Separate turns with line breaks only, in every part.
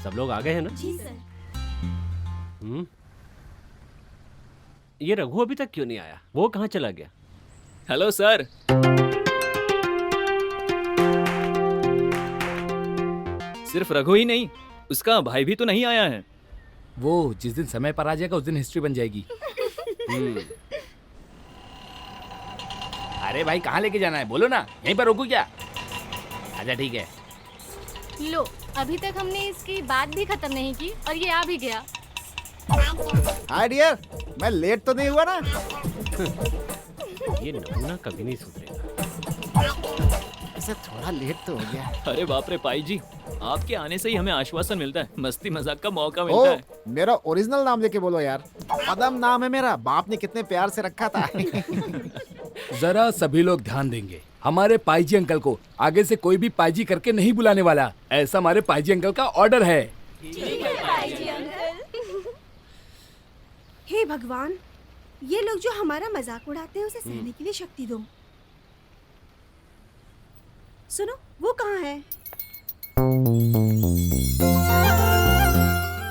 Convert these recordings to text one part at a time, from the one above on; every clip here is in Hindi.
सब लोग आ गए हैं ना?
जी सर।
ये रघु अभी तक क्यों नहीं आया? वो कहाँ चला गया?
Hello sir. सिर्फ रघु ही नहीं, उसका भाई भी तो नहीं आया है।
वो जिस दिन समय पर आ जाएगा उस दिन हिस्ट्री बन जाएगी। अरे भाई कहाँ लेके जाना है बोलो ना, यहीं पर रोकू क्या? अच्छा ठीक है।
लो, अभी तक हमने इसकी बात भी खत्म नहीं की और ये आ भी गया।
हाय डियर, मैं लेट तो नहीं हुआ ना?
ये नमूना कभी नहीं सुधरेगा।
ऐसे थोड़ा लेट तो हो गया।
अरे बाप रे पाई जी, आपके आने से ही हमें आश्वासन मिलता है, मस्ती मजाक का मौका
ओ,
मिलता है।
मेरा ओरिजिनल नाम लेके बोलो यार। पदम नाम है मेरा, बाप ने कितने प्यार से रखा था।
जरा सभी लोग ध्यान देंगे, हमारे पाईजी अंकल को आगे से कोई भी पाईजी करके नहीं बुलाने वाला, ऐसा हमारे पाईजी अंकल का ऑर्डर है।
हे भगवान, ये लोग जो हमारा मजाक उड़ाते हैं उसे सहने के लिए शक्ति दो। सुनो, वो कहाँ है?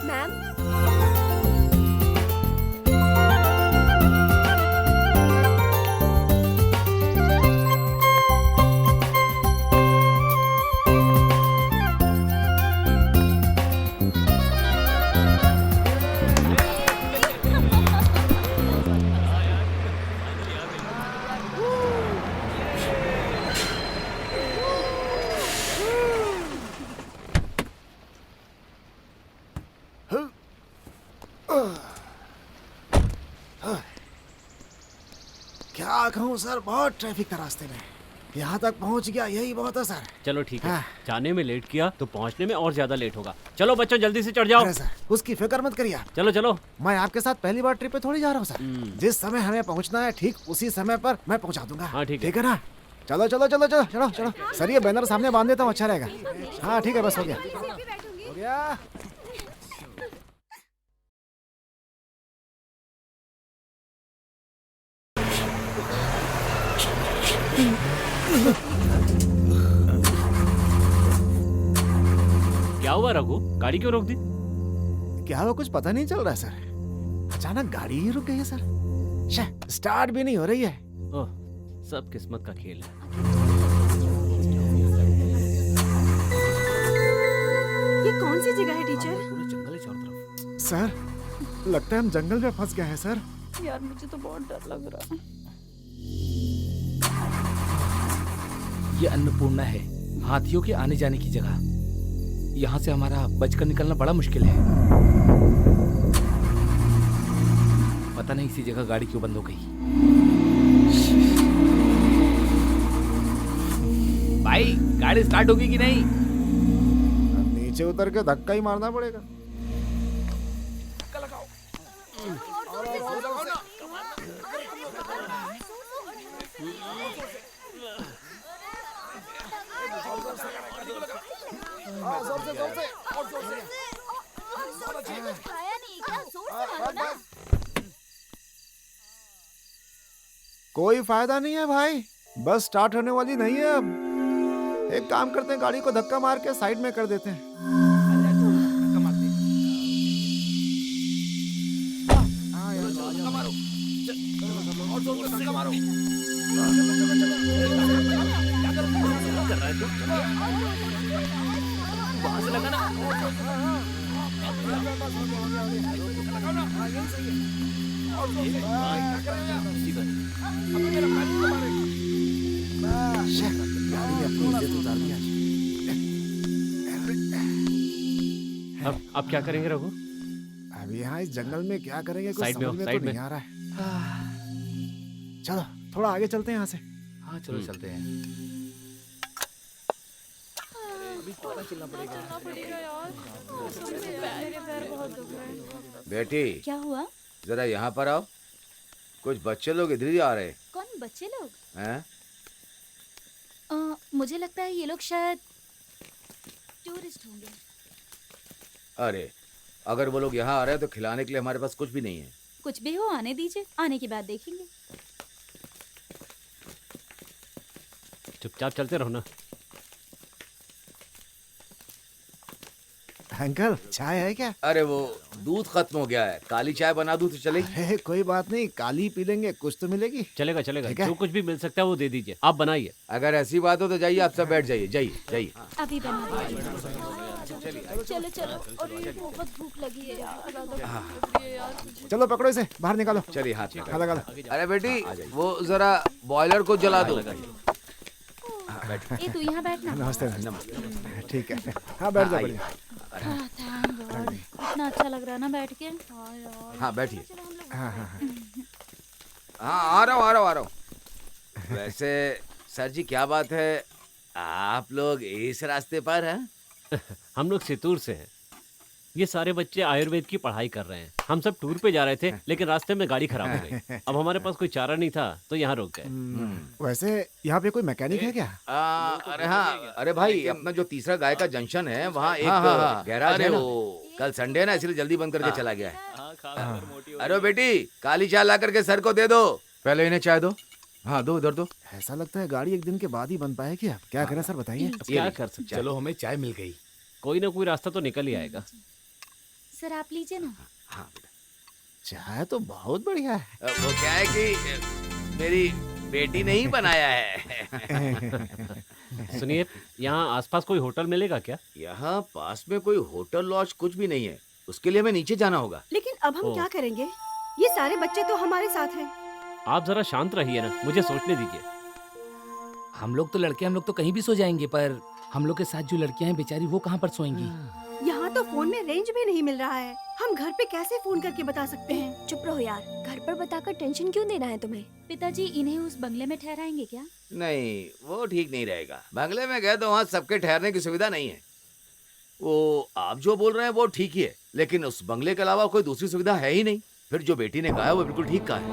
मैम,
क्या कहूँ सर, बहुत ट्रैफिक था रास्ते में। यहाँ तक पहुँच गया, यही बहुत है सर।
चलो ठीक है,
हाँ।
जाने में लेट किया तो पहुंचने में और ज्यादा लेट होगा। चलो बच्चों जल्दी से चढ़ जाओ।
अरे सर, उसकी फिक्र मत करिए।
चलो चलो।
मैं आपके साथ पहली बार ट्रिप पे थोड़ी जा रहा हूँ सर। जिस समय हमें पहुँचना है ठीक उसी समय पर मैं पहुँचा दूंगा।
हाँ, ठीक है।
ठीक है ना? चलो चलो चलो चलो चलो चलो सर, ये बैनर सामने बांध देता हूँ, अच्छा रहेगा। हाँ ठीक है, बस हो गया हो गया।
क्या हुआ रघु, गाड़ी क्यों रोक दी?
क्या हुआ, कुछ पता नहीं चल रहा है सर। अचानक गाड़ी ही रुक गई है सर। स्टार्ट भी नहीं हो रही है।
ओह, सब किस्मत का खेल है।
ये कौन सी जगह है टीचर?
पूरा जंगल है चारों तरफ।
सर, लगता है हम जंगल में फंस गए हैं सर।
यार मुझे तो बहुत डर लग रहा है।
ये अन्नपूर्णा है, हाथियों के आने जाने की जगह। यहाँ से हमारा बचकर निकलना बड़ा मुश्किल है। पता नहीं इसी जगह गाड़ी क्यों बंद हो गई। भाई गाड़ी स्टार्ट होगी कि नहीं?
अब नीचे उतर के धक्का ही मारना पड़ेगा। कोई फायदा नहीं है भाई, बस स्टार्ट होने वाली नहीं है अब। एक काम करते हैं, गाड़ी को धक्का मार के साइड में कर देते हैं।
वहां से लगा ना।
गाड़ी ने अपनी इज्जत उतार दी आज।
अब क्या करेंगे रघु?
अब यहाँ इस जंगल में क्या करेंगे, कुछ
साइड में
समझ
हो,
में
साइड
तो
में।
नहीं आ रहा है। चलो थोड़ा आगे चलते हैं यहाँ से।
हाँ चलो चलते हैं।
बेटी,
क्या हुआ?
जरा यहाँ पर आओ। कुछ बच्चे लोग इधर ही आ रहे
कौन बच्चे लोग?
हैं?
मुझे लगता है ये लोग शायद टूरिस्ट होंगे।
अरे, अगर वो लोग यहाँ आ रहे हैं तो खिलाने के लिए हमारे पास कुछ भी नहीं है।
कुछ भी हो, आने दीजिए, आने के बाद देखेंगे।
चुपचाप चलते रहो ना।
अंकल चाय है क्या?
अरे वो दूध खत्म हो गया है, काली चाय बना दूं तो चलेगी?
अरे कोई बात नहीं, काली पी लेंगे, कुछ तो मिलेगी।
चलेगा चलेगा,
ठीक है।
जो कुछ भी मिल सकता है वो दे दीजिए, आप बनाइए।
अगर ऐसी बात हो तो जाइए, आप सब बैठ जाइए, जाइए जाइए।
अभी बना दीजिए। चलो चलो, और ये बहुत भूख लगी है यार।
चलो पकड़ो इसे, बाहर निकालो।
चलिए हाथ में।
खा लगा।
अरे बेटी वो जरा बॉयलर को जला दो।
ए तू यहाँ बैठना।
नमस्ते नमस्ते। ठीक है, हाँ बैठ जाओ। बढ़िया।
थैंक गॉड, इतना अच्छा लग रहा है ना बैठ के।
हाँ बैठिए।
हाँ हाँ हाँ।
हाँ आ रहा हूँ। वैसे सर जी क्या बात है, आप लोग इस रास्ते पर हैं?
हम लोग सितूर से हैं। ये सारे बच्चे आयुर्वेद की पढ़ाई कर रहे हैं। हम सब टूर पे जा रहे थे, लेकिन रास्ते में गाड़ी खराब हो गई। अब हमारे पास कोई चारा नहीं था तो यहाँ रुक गए।
वैसे यहाँ पे कोई मैकेनिक है क्या?
अरे हाँ, अरे भाई अपना जो तीसरा गाय का जंक्शन है वहाँ एक गैराज है ना, कल संडे है ना इसलिए जल्दी बंद करके चला गया है। अरे बेटी काली चाय ला करके सर को दे दो। पहले इन्हें चाय दो। हाँ दो, इधर दो।
ऐसा लगता है गाड़ी एक दिन के बाद ही बन पाएगी। अब क्या करें सर, बताइए।
अब क्या कर सकते हैं?
चलो हमें चाय मिल गई।
कोई ना कोई रास्ता तो निकल ही आएगा।
सर आप लीजिए ना।
हाँ बेटा।
चाय तो बहुत बढ़िया है।
वो क्या है कि मेरी बेटी ने ही बनाया है।
सुनिए, यहाँ आसपास कोई होटल मिलेगा क्या?
यहाँ पास में कोई होटल लॉज कुछ भी नहीं है, उसके लिए हमें नीचे जाना होगा।
लेकिन अब हम
ओह।
क्या करेंगे? ये सारे बच्चे तो हमारे साथ हैं।
आप जरा शांत रहिए ना, मुझे सोचने दीजिए।
हम लोग तो लड़के, हम लोग तो कहीं भी सो जाएंगे, पर हम लोग के साथ जो लड़कियां हैं बेचारी वो कहाँ पर सोएंगी?
यहाँ तो फोन में रेंज भी नहीं मिल रहा है। हम घर पे कैसे फोन करके बता सकते हैं?
चुप रहो यार, घर पर बताकर टेंशन क्यों देना है तुम्हें?
पिताजी इन्हें उस बंगले में ठहराएंगे क्या?
नहीं वो ठीक नहीं रहेगा। बंगले में गए तो वहाँ सबके ठहरने की सुविधा नहीं है। वो आप जो बोल रहे हैं वो ठीक ही है, लेकिन उस बंगले के अलावा कोई दूसरी सुविधा है ही नहीं। फिर जो बेटी ने कहा है वो बिल्कुल ठीक कहा है।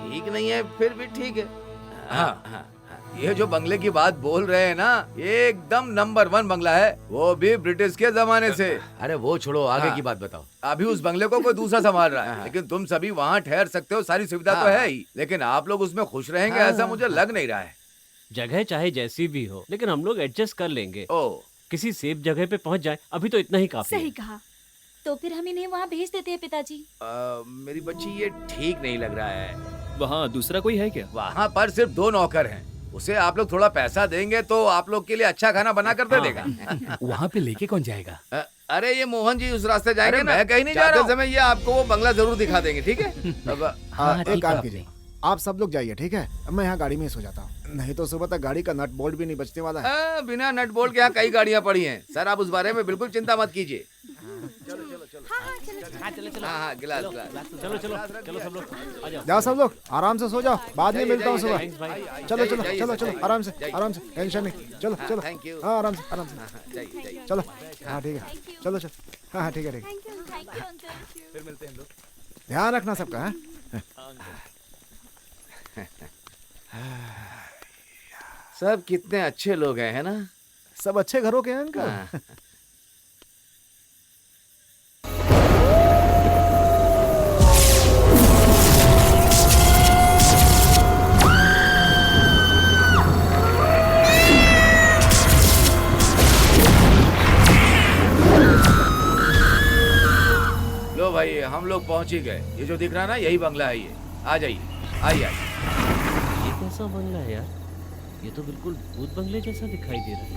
ठीक नहीं है फिर भी ठीक है। हाँ, ये जो बंगले की बात बोल रहे हैं ना, ये एकदम नंबर 1 बंगला है, वो भी ब्रिटिश के जमाने से। अरे वो छोड़ो, आगे की बात बताओ। अभी उस बंगले को कोई दूसरा संभाल रहा है, लेकिन तुम सभी वहाँ ठहर सकते हो, सारी सुविधा तो है ही, लेकिन आप लोग उसमें खुश रहेंगे ऐसा मुझे लग नहीं रहा है।
जगह चाहे जैसी भी हो, लेकिन हम लोग एडजस्ट कर लेंगे।
ओ
किसी सेफ जगह पे पहुंच जाए, अभी तो इतना ही काफी
सही
है।
कहा।
तो फिर हम इन्हें वहाँ भेज देते हैं पिताजी।
मेरी बच्ची ये ठीक नहीं लग रहा है।
वहाँ दूसरा कोई है क्या?
वहाँ पर सिर्फ 2 नौकर हैं, उसे आप लोग थोड़ा पैसा देंगे तो आप लोग के लिए अच्छा खाना बना कर दे देगा।
वहाँ पे लेके कौन जाएगा?
अरे ये मोहन जी उस रास्ते जाएंगे ना, मैं कहीं नहीं जा रहा हूँ। समय ये आपको वो बंगला जरूर दिखा देंगे, ठीक है? अब
एक काम कीजिए, आप सब लोग जाइए, ठीक है? अब मैं यहाँ गाड़ी में ही सो जाता हूँ, नहीं तो सुबह तक गाड़ी का नट बोल्ट भी नहीं बचने वाला है।
बिना नट बोल्ट के यहाँ कई गाड़ियाँ पड़ी हैं सर, आप उस बारे में बिल्कुल चिंता मत कीजिए। हाँ गिलास गिलास।
चलो चलो चलो सब लोग आ जाओ।
जाओ सब लोग आराम से सो जाओ, बाद में मिलता हूँ सुबह।
थैंक्स भाई।
चलो चलो
जाइए,
चलो चलो,
जाइए,
आराम से
जाइए।
आराम से, टेंशन नहीं। चलो चलो,
थैंक यू।
हाँ आराम से
जाइए।
चलो। हाँ ठीक है, चलो चलो। हाँ ठीक है ठीक है,
थैंक यू अंकल।
ध्यान रखना सबका। हाँ
सब कितने अच्छे लोग हैं, है ना?
सब अच्छे घरों के हैं अंकल।
हाँ। लो भाई हम लोग पहुंच ही गए। ये जो दिख रहा है ना यही बंगला है, ये आ जाइए, आइए आइए।
ये कैसा बंगला है यार? ये तो बिल्कुल भूत बंगले जैसा दिखाई दे रहा है।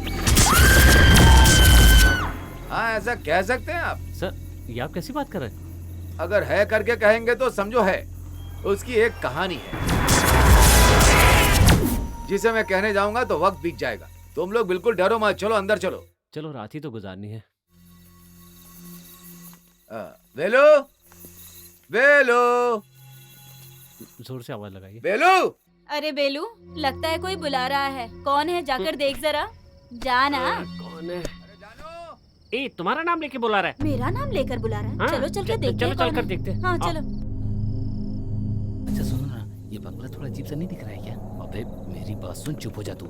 हाँ ऐसा कह सकते हैं आप।
सर, ये आप कैसी बात कर रहे हैं?
अगर है करके कहेंगे तो समझो है। उसकी एक कहानी है जिसे मैं कहने जाऊंगा तो वक्त बीत जाएगा। तुम लोग बिल्कुल डरो मत, चलो अंदर चलो।
चलो रात ही तो गुजारनी है।
वेलो वेलो
जोर से आवाज लगाइए।
वेलो।
अरे बेलू, लगता है कोई बुला रहा है। कौन है जाकर देख जरा। जाना।
कौन है? ए, तुम्हारा नाम लेके बुला रहा है।
मेरा नाम लेकर बुला रहा है।
हाँ,
चलो चल के देखते
चलो
हैं
चल
कौन
कर
है।
देखते हैं।
हाँ
आओ।
चलो।
अच्छा सुनो ना, ये बंगला थोड़ा अजीब सा नहीं दिख रहा है क्या? अबे मेरी बात सुन, चुप हो जा तू।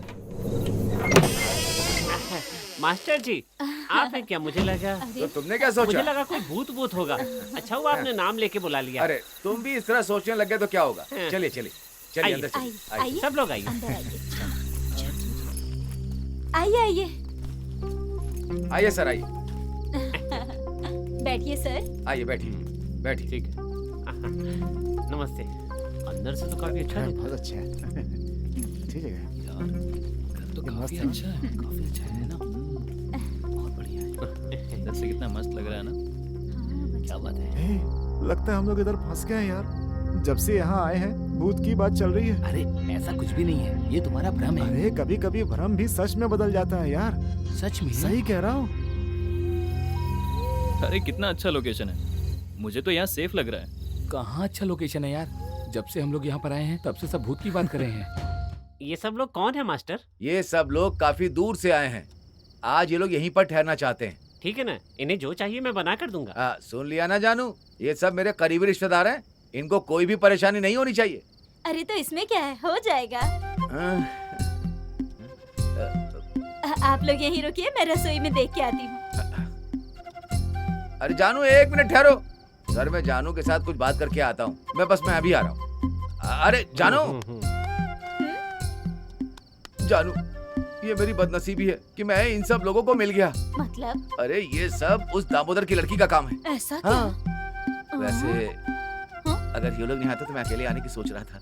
मास्टर जी, आप हैं क्या? मुझे लगा
तो तुमने क्या
मुझे
सोचा?
लगा कोई भूत भूत होगा। अच्छा हुआ आपने नाम लेके बुला लिया।
अरे तुम भी इस तरह सोचने लग गए तो क्या होगा?
हाँ।
चलिए चलिए चलिए
आइए,
अंदर चलिए, आइए।
आइए
सब लोग आइए।
अंदर आइए। आइए आइए।
आइए सर आइए।
बैठिए सर।
आइए बैठिए बैठिए।
ठीक है। नमस्ते। अंदर से तो काफी अच्छा है।
बहुत अच्छा है। ठीक है।
तो काफी अच्छा है, काफी अच्छा है ना। बहुत बढ़िया है। अंदर से कितना मस्त लग रहा है ना। क्या बात है।
लगता है हम लोग इधर फंस गए हैं यार। जब से यहाँ आए हैं भूत की बात चल रही है।
अरे ऐसा कुछ भी नहीं है, ये तुम्हारा भ्रम है।
अरे कभी कभी भ्रम भी सच में बदल जाता है यार।
सच में
सही कह रहा हूँ।
अरे कितना अच्छा लोकेशन है, मुझे तो यहाँ सेफ लग रहा है।
कहाँ अच्छा लोकेशन है यार। जब से हम लोग यहाँ पर आए हैं तब से सब भूत की बात कर रहे हैं।
ये सब लोग कौन है मास्टर?
ये सब लोग काफी दूर से आए हैं। आज ये लोग यहीं पर ठहरना चाहते हैं।
ठीक है ना, इन्हें जो चाहिए मैं बना कर दूंगा।
सुन लिया ना जानू, ये सब मेरे करीबी रिश्तेदार हैं। इनको कोई भी परेशानी नहीं होनी चाहिए।
अरे तो इसमें क्या है, हो जाएगा। आप लोग यहीं रुकिए, मैं रसोई में देख के आती हूँ।
अरे जानू एक मिनट ठहरो, सर मैं जानू के साथ कुछ बात करके आता हूँ। मैं अभी आ रहा हूँ। अरे जानू, जानू ये मेरी बदनसीबी है कि मैं इन सब लोगों को मिल गया।
मतलब?
अरे ये सब उस दामोदर की लड़की का काम है।
ऐसा क्या?
हाँ। वैसे अगर ये लोग नहीं आते तो मैं अकेले आने की सोच रहा था।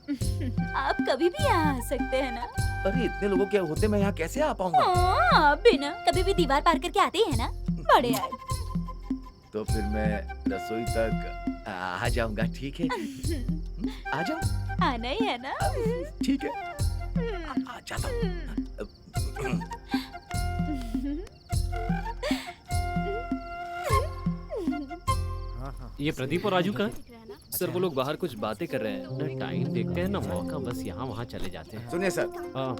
आप कभी भी यहाँ आ सकते हैं ना।
अरे इतने लोगों के होते मैं यहाँ कैसे आ पाऊंगा?
आप भी ना कभी भी दीवार पार करके आते ही है ना, बड़े आए।
तो फिर मैं रसोई तक आ जाऊंगा, ठीक है? आ जाऊं?
आना ही है ना।
ठीक है, आ जाता हूँ।
ये प्रदीप और राजू का?
सर वो लोग बाहर कुछ बातें कर रहे हैं।
टाइम देखते हैं ना, मौका बस यहाँ वहाँ चले जाते हैं।
सुनिए सर,
हाँ।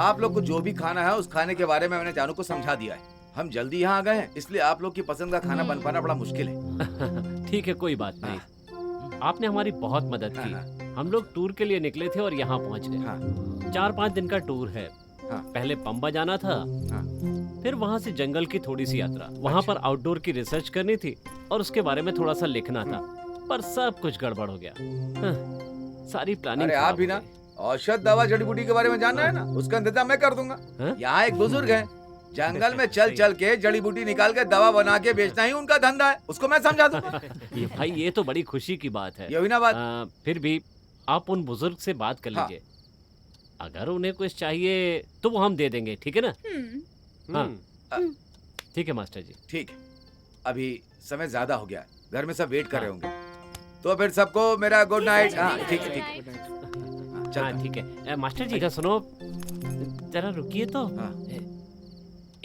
आप लोग को जो भी खाना है उस खाने के बारे में मैंने जानू को समझा दिया है। हम जल्दी यहाँ आ गए हैं, इसलिए आप लोग की पसंद का खाना बन पाना बड़ा मुश्किल है।
ठीक है, कोई बात नहीं। आपने हमारी बहुत मदद की। हम लोग टूर के लिए निकले थे और यहाँ पहुँच गए। 4-5 दिन का टूर है। पहले पंबा जाना था, फिर वहाँ से जंगल की थोड़ी सी यात्रा, वहाँ पर आउटडोर की रिसर्च करनी थी और उसके बारे में थोड़ा सा लिखना था, पर सब कुछ गड़बड़ हो गया। सारी प्लानिंग।
अरे आप भी ना औषध दवा जड़ी बूटी के बारे में जानना है ना, उसका इंतजाम मैं कर दूंगा। यहाँ एक बुजुर्ग है, जंगल में चल चल के जड़ी बूटी निकाल के दवा बना के बेचना ही उनका धंधा है, उसको मैं समझा दूंगा।
ये भाई ये तो बड़ी खुशी की बात है।
ये हुई ना बात।
फिर भी आप उन बुजुर्ग से बात कर लीजिए। अगर उन्हें कुछ चाहिए तो वो हम दे देंगे, ठीक है ना? हाँ ठीक है मास्टर जी।
ठीक है, अभी समय ज्यादा हो गया, घर में सब वेट कर रहे होंगे, तो फिर सबको मेरा गुड नाइट। हाँ ठीक है, ठीक है।
हाँ ठीक है। मास्टर जी का सुनो, जरा रुकिए तो।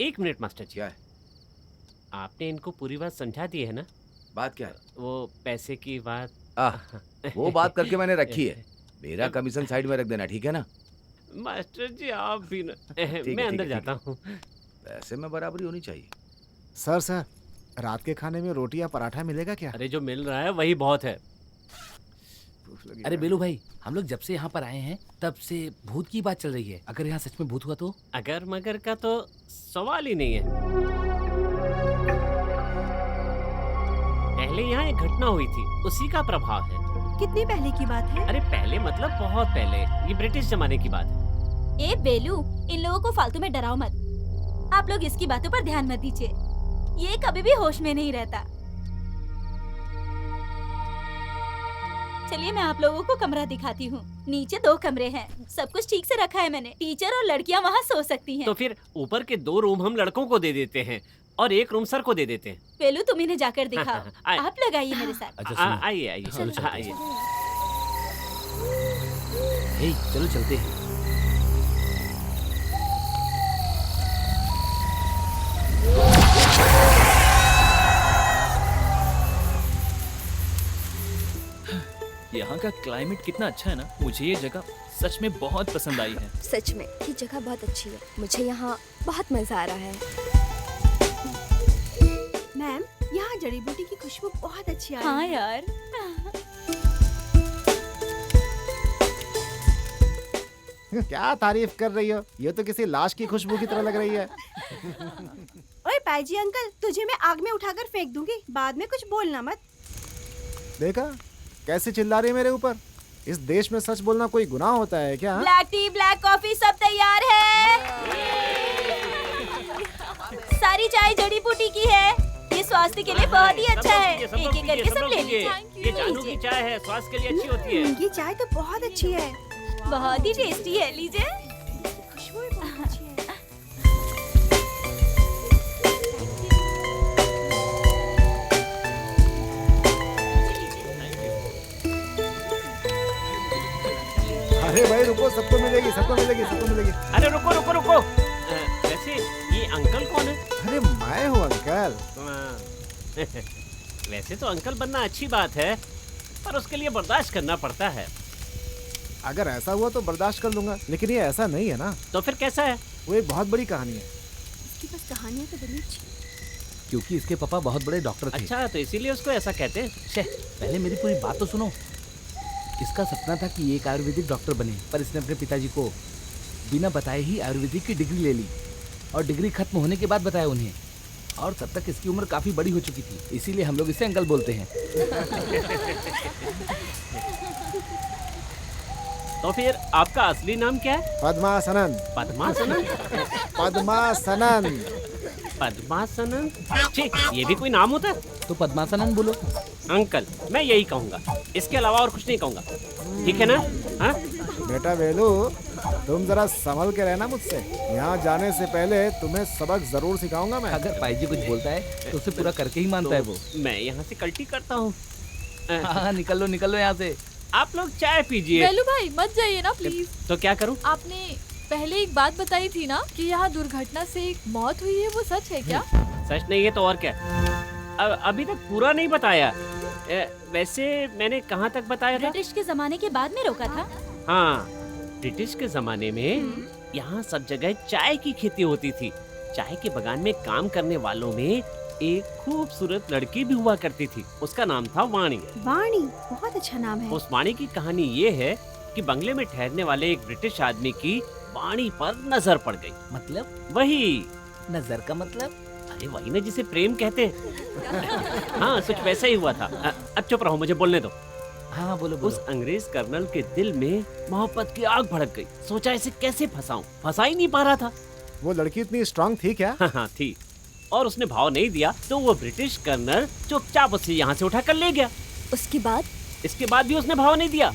1 मिनट मास्टर जी।
क्या है?
आपने इनको पूरी बात समझा दी है ना?
बात क्या है?
वो पैसे की बात।
वो बात करके मैंने रखी है। मेरा कमीशन साइड में रख देना, ठीक है ना?
मास्टर जी आप भी ना। मैं अंदर जाता हूँ।
पैसे में बराबरी होनी चाहिए।
सर रात के खाने में रोटी या पराठा मिलेगा क्या?
अरे जो मिल रहा है वही बहुत है।
अरे बेलू भाई, हम लोग जब से यहाँ पर आए हैं तब से भूत की बात चल रही है। अगर यहाँ सच में भूत हुआ तो?
अगर मगर का तो सवाल ही नहीं है। पहले यहाँ एक घटना हुई थी, उसी का प्रभाव है।
कितनी पहले की बात है?
अरे पहले मतलब बहुत पहले, ये ब्रिटिश जमाने की बात है।
ए बेलू, इन लोगों को फालतू में डराओ मत। आप लोग इसकी बातों पर ध्यान मत दीजिए, ये कभी भी होश में नहीं रहता। चलिए मैं आप लोगों को कमरा दिखाती हूँ। नीचे 2 कमरे हैं, सब कुछ ठीक से रखा है मैंने। टीचर और लड़कियाँ वहाँ सो सकती हैं।
तो फिर ऊपर के 2 रूम हम लड़कों को दे देते हैं और 1 रूम सर को दे देते हैं।
बेलू तुम इन्हें जाकर दिखाओ। आप लोग आइए मेरे साथ।
आइए आइए आइए।
चलो चलते हैं।
यहाँ का क्लाइमेट कितना अच्छा है ना, मुझे ये जगह सच में बहुत पसंद आई है।
सच में ये जगह बहुत अच्छी है, मुझे यहाँ बहुत मजा आ रहा है।
मैम, यहाँ जड़ी बूटी की खुशबू बहुत अच्छी आ रही
हाँ
है।
यार।
क्या तारीफ कर रही हो? ये तो किसी लाश की खुशबू की तरह लग रही है।
ओए पाजी अंकल, तुझे मैं आग में उठाकर फेंक दूंगी, बाद में कुछ बोलना मत।
देखा कैसे चिल्ला रही है मेरे ऊपर? इस देश में सच बोलना कोई गुनाह होता है क्या?
ब्लैक टी, ब्लैक कॉफी सब तैयार है। सारी चाय जड़ी बूटी की है, ये स्वास्थ्य के लिए बहुत ही अच्छा है।
ये सब लोग
एक एक करके
पीजिए,
सब ले
पीजिए।
लीजिए।
ये जानू की चाय है, स्वास्थ्य के लिए अच्छी होती है।
ये चाय तो बहुत अच्छी है।
बहुत ही टेस्टी है, लीजिए।
खुशबू भी बहुत अच्छी है।
अरे भाई रुको, सबको मिलेगी, सबको मिलेगी, सबको मिलेगी।
अरे रुको रुको रुको, वैसे ये अंकल कौन है?
अरे मैं हूँ अंकल।
वैसे तो अंकल बनना अच्छी बात है, पर उसके लिए बर्दाश्त करना पड़ता है।
अगर ऐसा हुआ तो बर्दाश्त कर लूंगा, लेकिन ये ऐसा नहीं है ना।
तो फिर कैसा है?
वो एक बहुत बड़ी कहानी है।
इसकी बस कहानियाँ तो बड़ी अच्छी हैं।
क्योंकि इसके पापा बहुत बड़े डॉक्टर थे।
अच्छा, तो इसीलिए उसको ऐसा कहते हैं।
शे, पहले मेरी पूरी बात तो सुनो। इसका सपना था कि ये एक आयुर्वेदिक डॉक्टर बने, पर इसने अपने पिताजी को बिना बताए ही आयुर्वेदिक की डिग्री ले ली और डिग्री खत्म होने के बाद बताया उन्हें। और तब तक इसकी उम्र काफी बड़ी हो चुकी थी, इसीलिए हम लोग इसे अंकल बोलते हैं।
तो फिर आपका असली नाम क्या है?
पद्मासनन।
पद्मासनन?
पद्मासनन।
पद्मासनन? ठीक, ये भी कोई नाम होता है?
तो पद्मासनन बोलो।
अंकल, मैं यही कहूँगा, इसके अलावा और कुछ नहीं कहूँगा, ठीक है ना? हाँ?
बेटा वेलू, तुम जरा संभल के रहना मुझसे। यहाँ जाने से पहले तुम्हें सबक जरूर सिखाऊंगा मैं।
अगर पाईजी कुछ बोलता है तो उसे पूरा करके ही मानता है वो।
मैं यहाँ से कल्टी करता हूँ।
हाँ, निकल लो यहाँ से।
आप लोग चाय पीजिए।
वेलू भाई मत जाइए ना प्लीज।
तो क्या करूँ?
आपने पहले एक बात बताई थी ना कि यहाँ दुर्घटना से एक मौत हुई है, वो सच है क्या?
सच नहीं है तो और क्या? अभी तक पूरा नहीं बताया। वैसे मैंने कहाँ तक बताया था?
ब्रिटिश के जमाने के बाद में रोका था।
हाँ, ब्रिटिश के जमाने में यहाँ सब जगह चाय की खेती होती थी। चाय के बगान में काम करने वालों में एक खूबसूरत लड़की भी हुआ करती थी। उसका नाम था वाणी।
वाणी बहुत अच्छा नाम है।
उस वाणी की कहानी ये है कि बंगले में ठहरने वाले एक ब्रिटिश आदमी की वाणी पर नजर पड़ गई।
मतलब?
वही
नजर का मतलब?
अरे वही ना जिसे प्रेम कहते हैं। हाँ, कुछ वैसा ही हुआ था। अब चुप रहो, मुझे बोलने दो।
हाँ बोलो
उस अंग्रेज कर्नल के दिल में मोहब्बत की आग भड़क गई। सोचा इसे कैसे फंसाऊं, फंसा ही नहीं पा रहा था।
वो लड़की इतनी स्ट्रांग थी क्या?
हाँ थी, और उसने भाव नहीं दिया तो वो ब्रिटिश कर्नल चुपचाप उसे यहाँ से उठा कर ले गया।
उसके बाद?
इसके बाद भी उसने भाव नहीं दिया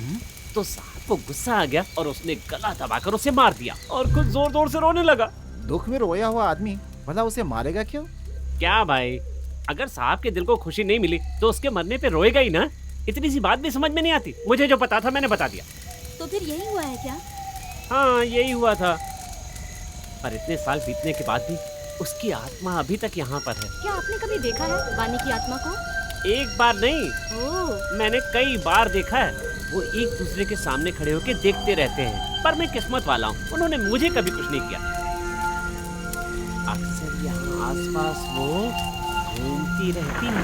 तो साहब को गुस्सा आ गया और उसने गला दबाकर उसे मार दिया और खुद जोर जोर से रोने लगा।
दुख में रोया हुआ आदमी भला उसे मारेगा क्यों?
क्या भाई, अगर साहब के दिल को खुशी नहीं मिली तो उसके मरने पे रोएगा ही ना। इतनी सी बात भी समझ में नहीं आती। मुझे जो पता था मैंने बता दिया।
तो फिर यही हुआ है क्या?
हाँ, यही हुआ था। पर इतने साल बीतने के बाद भी उसकी आत्मा अभी तक यहाँ पर है।
क्या आपने कभी देखा है वाणी की आत्मा को?
एक बार नहीं,
ओह,
मैंने कई बार देखा है। वो एक दूसरे के सामने खड़े होकर देखते रहते हैं। पर मैं किस्मत वाला हूँ, उन्होंने मुझे कभी कुछ नहीं किया। अक्सर यहाँ आसपास वो घूमती रहती है।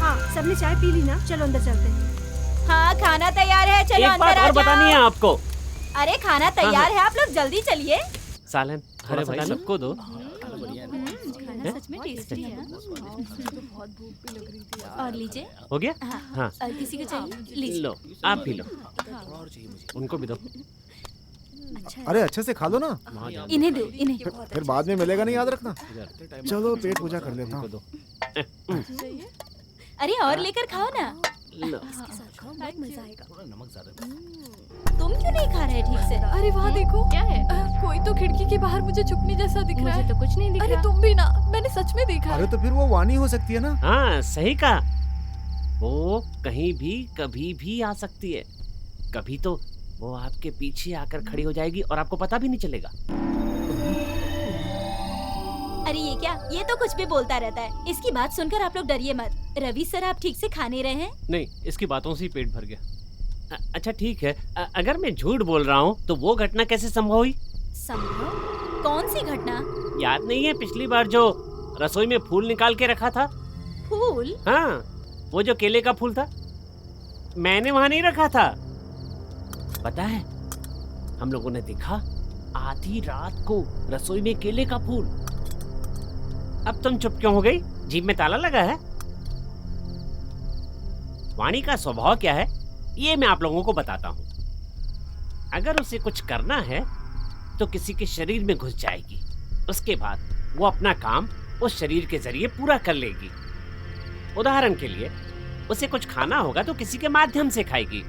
हाँ, सबने चाय पी ली ना? चलो अंदर चलते हैं।
हाँ, खाना तैयार है, चलो
एक
अंदर
बात
आ
और बतानी है
जाओ।
आपको।
अरे खाना तैयार है, आप लोग जल्दी चलिए।
सालन, अरे भाई सबको दो।
खाना सच में टेस्टी है ना? और लीजिए।
हो गया?
हाँ,
हाँ,
और किसी को चाहिए? लीजिए।
लो, आप भी लो। उनको भी दो।
अरे अच्छे से खा लो ना,
इन्हें दो, इन्हें।
फिर बाद में मिलेगा नहीं, याद रखना। चलो पेट पूजा कर लेता हूँ।
अरे और लेकर खाओ ना।
लो।
इसके साथ खाओ, बहुत मजा आएगा।
तुम क्यों नहीं खा रहे ठीक से?
अरे वहाँ देखो, क्या है? कोई तो खिड़की के बाहर मुझे छुपने जैसा दिख रहा है।
तो कुछ नहीं दिख
अरे तुम भी ना, मैंने सच में देखा
अरे
है।
तो फिर वो वाणी हो सकती है ना?
हाँ, सही कहा। वो कहीं भी कभी भी आ सकती है। कभी तो वो आपके पीछे आकर खड़ी हो जाएगी और आपको पता भी नहीं चलेगा।
अरे ये क्या? ये तो कुछ भी बोलता रहता है। इसकी बात सुनकर आप लोग डरिए मत। रवि सर, आप ठीक से खा नहीं रहे हैं?
नहीं, इसकी बातों से ही पेट भर गया। अच्छा ठीक है, अगर मैं झूठ बोल रहा हूँ तो वो घटना कैसे संभव हुई?
संभव? कौन सी घटना?
याद नहीं है पिछली बार जो रसोई में फूल निकाल के रखा था?
फूल?
हाँ, वो जो केले का फूल था, मैंने वहाँ नहीं रखा था। पता है, हम लोगों ने देखा आधी रात को रसोई में केले का फूल। अब तुम चुप क्यों हो गई? जीभ में ताला लगा है? वाणी का स्वभाव क्या है ये मैं आप लोगों को बताता हूँ। अगर उसे कुछ करना है तो किसी के शरीर में घुस जाएगी उसके बाद वो अपना काम उस शरीर के जरिए पूरा कर लेगी। उदाहरण के लिए उसे कुछ खाना होगा तो किसी के माध्यम से खाएगी।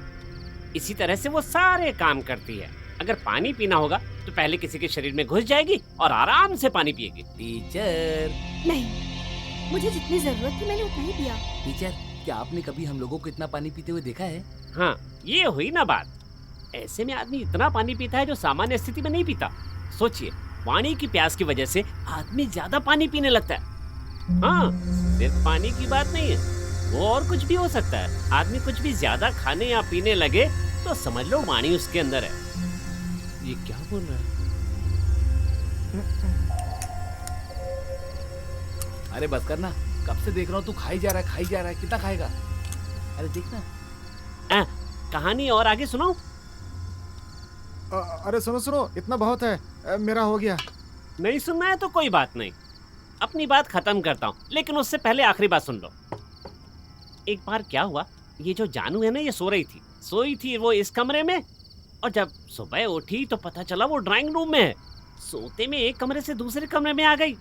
इसी तरह से वो सारे काम करती है। अगर पानी पीना होगा तो पहले किसी के शरीर में घुस जाएगी और आराम से पानी पिएगी।
टीचर,
नहीं, मुझे जितनी जरूरत थी मैंने उतना ही पिया।
टीचर, क्या आपने कभी हम लोगों को इतना पानी पीते हुए देखा है?
हाँ, ये हुई ना बात। ऐसे में आदमी इतना पानी पीता है जो सामान्य स्थिति में नहीं पीता। सोचिए, वाणी की प्यास की वजह से आदमी ज्यादा पानी पीने लगता है। हाँ, सिर्फ पानी की बात नहीं है, वो और कुछ भी हो सकता है। आदमी कुछ भी ज्यादा खाने या पीने लगे तो समझ लो वाणी उसके अंदर है। ये क्या बोल रहा है?
अरे बस करना, कब से देख रहा हूँ तू खाई जा रहा है, कितना खाएगा? अरे देखना।
कहानी और आगे सुनाऊं?
अरे सुनो, इतना बहुत है, मेरा हो गया।
नहीं सुनना है तो कोई बात नहीं, अपनी बात खत्म करता हूँ, लेकिन उससे पहले आखिरी बात सुन लो। एक बार क्या हुआ, ये जो जानू है ना, ये सोई थी वो इस कमरे में, और जब सुबह उठी तो पता चला वो ड्राइंग रूम में है। सोते में एक कमरे से दूसरे कमरे में आ गई।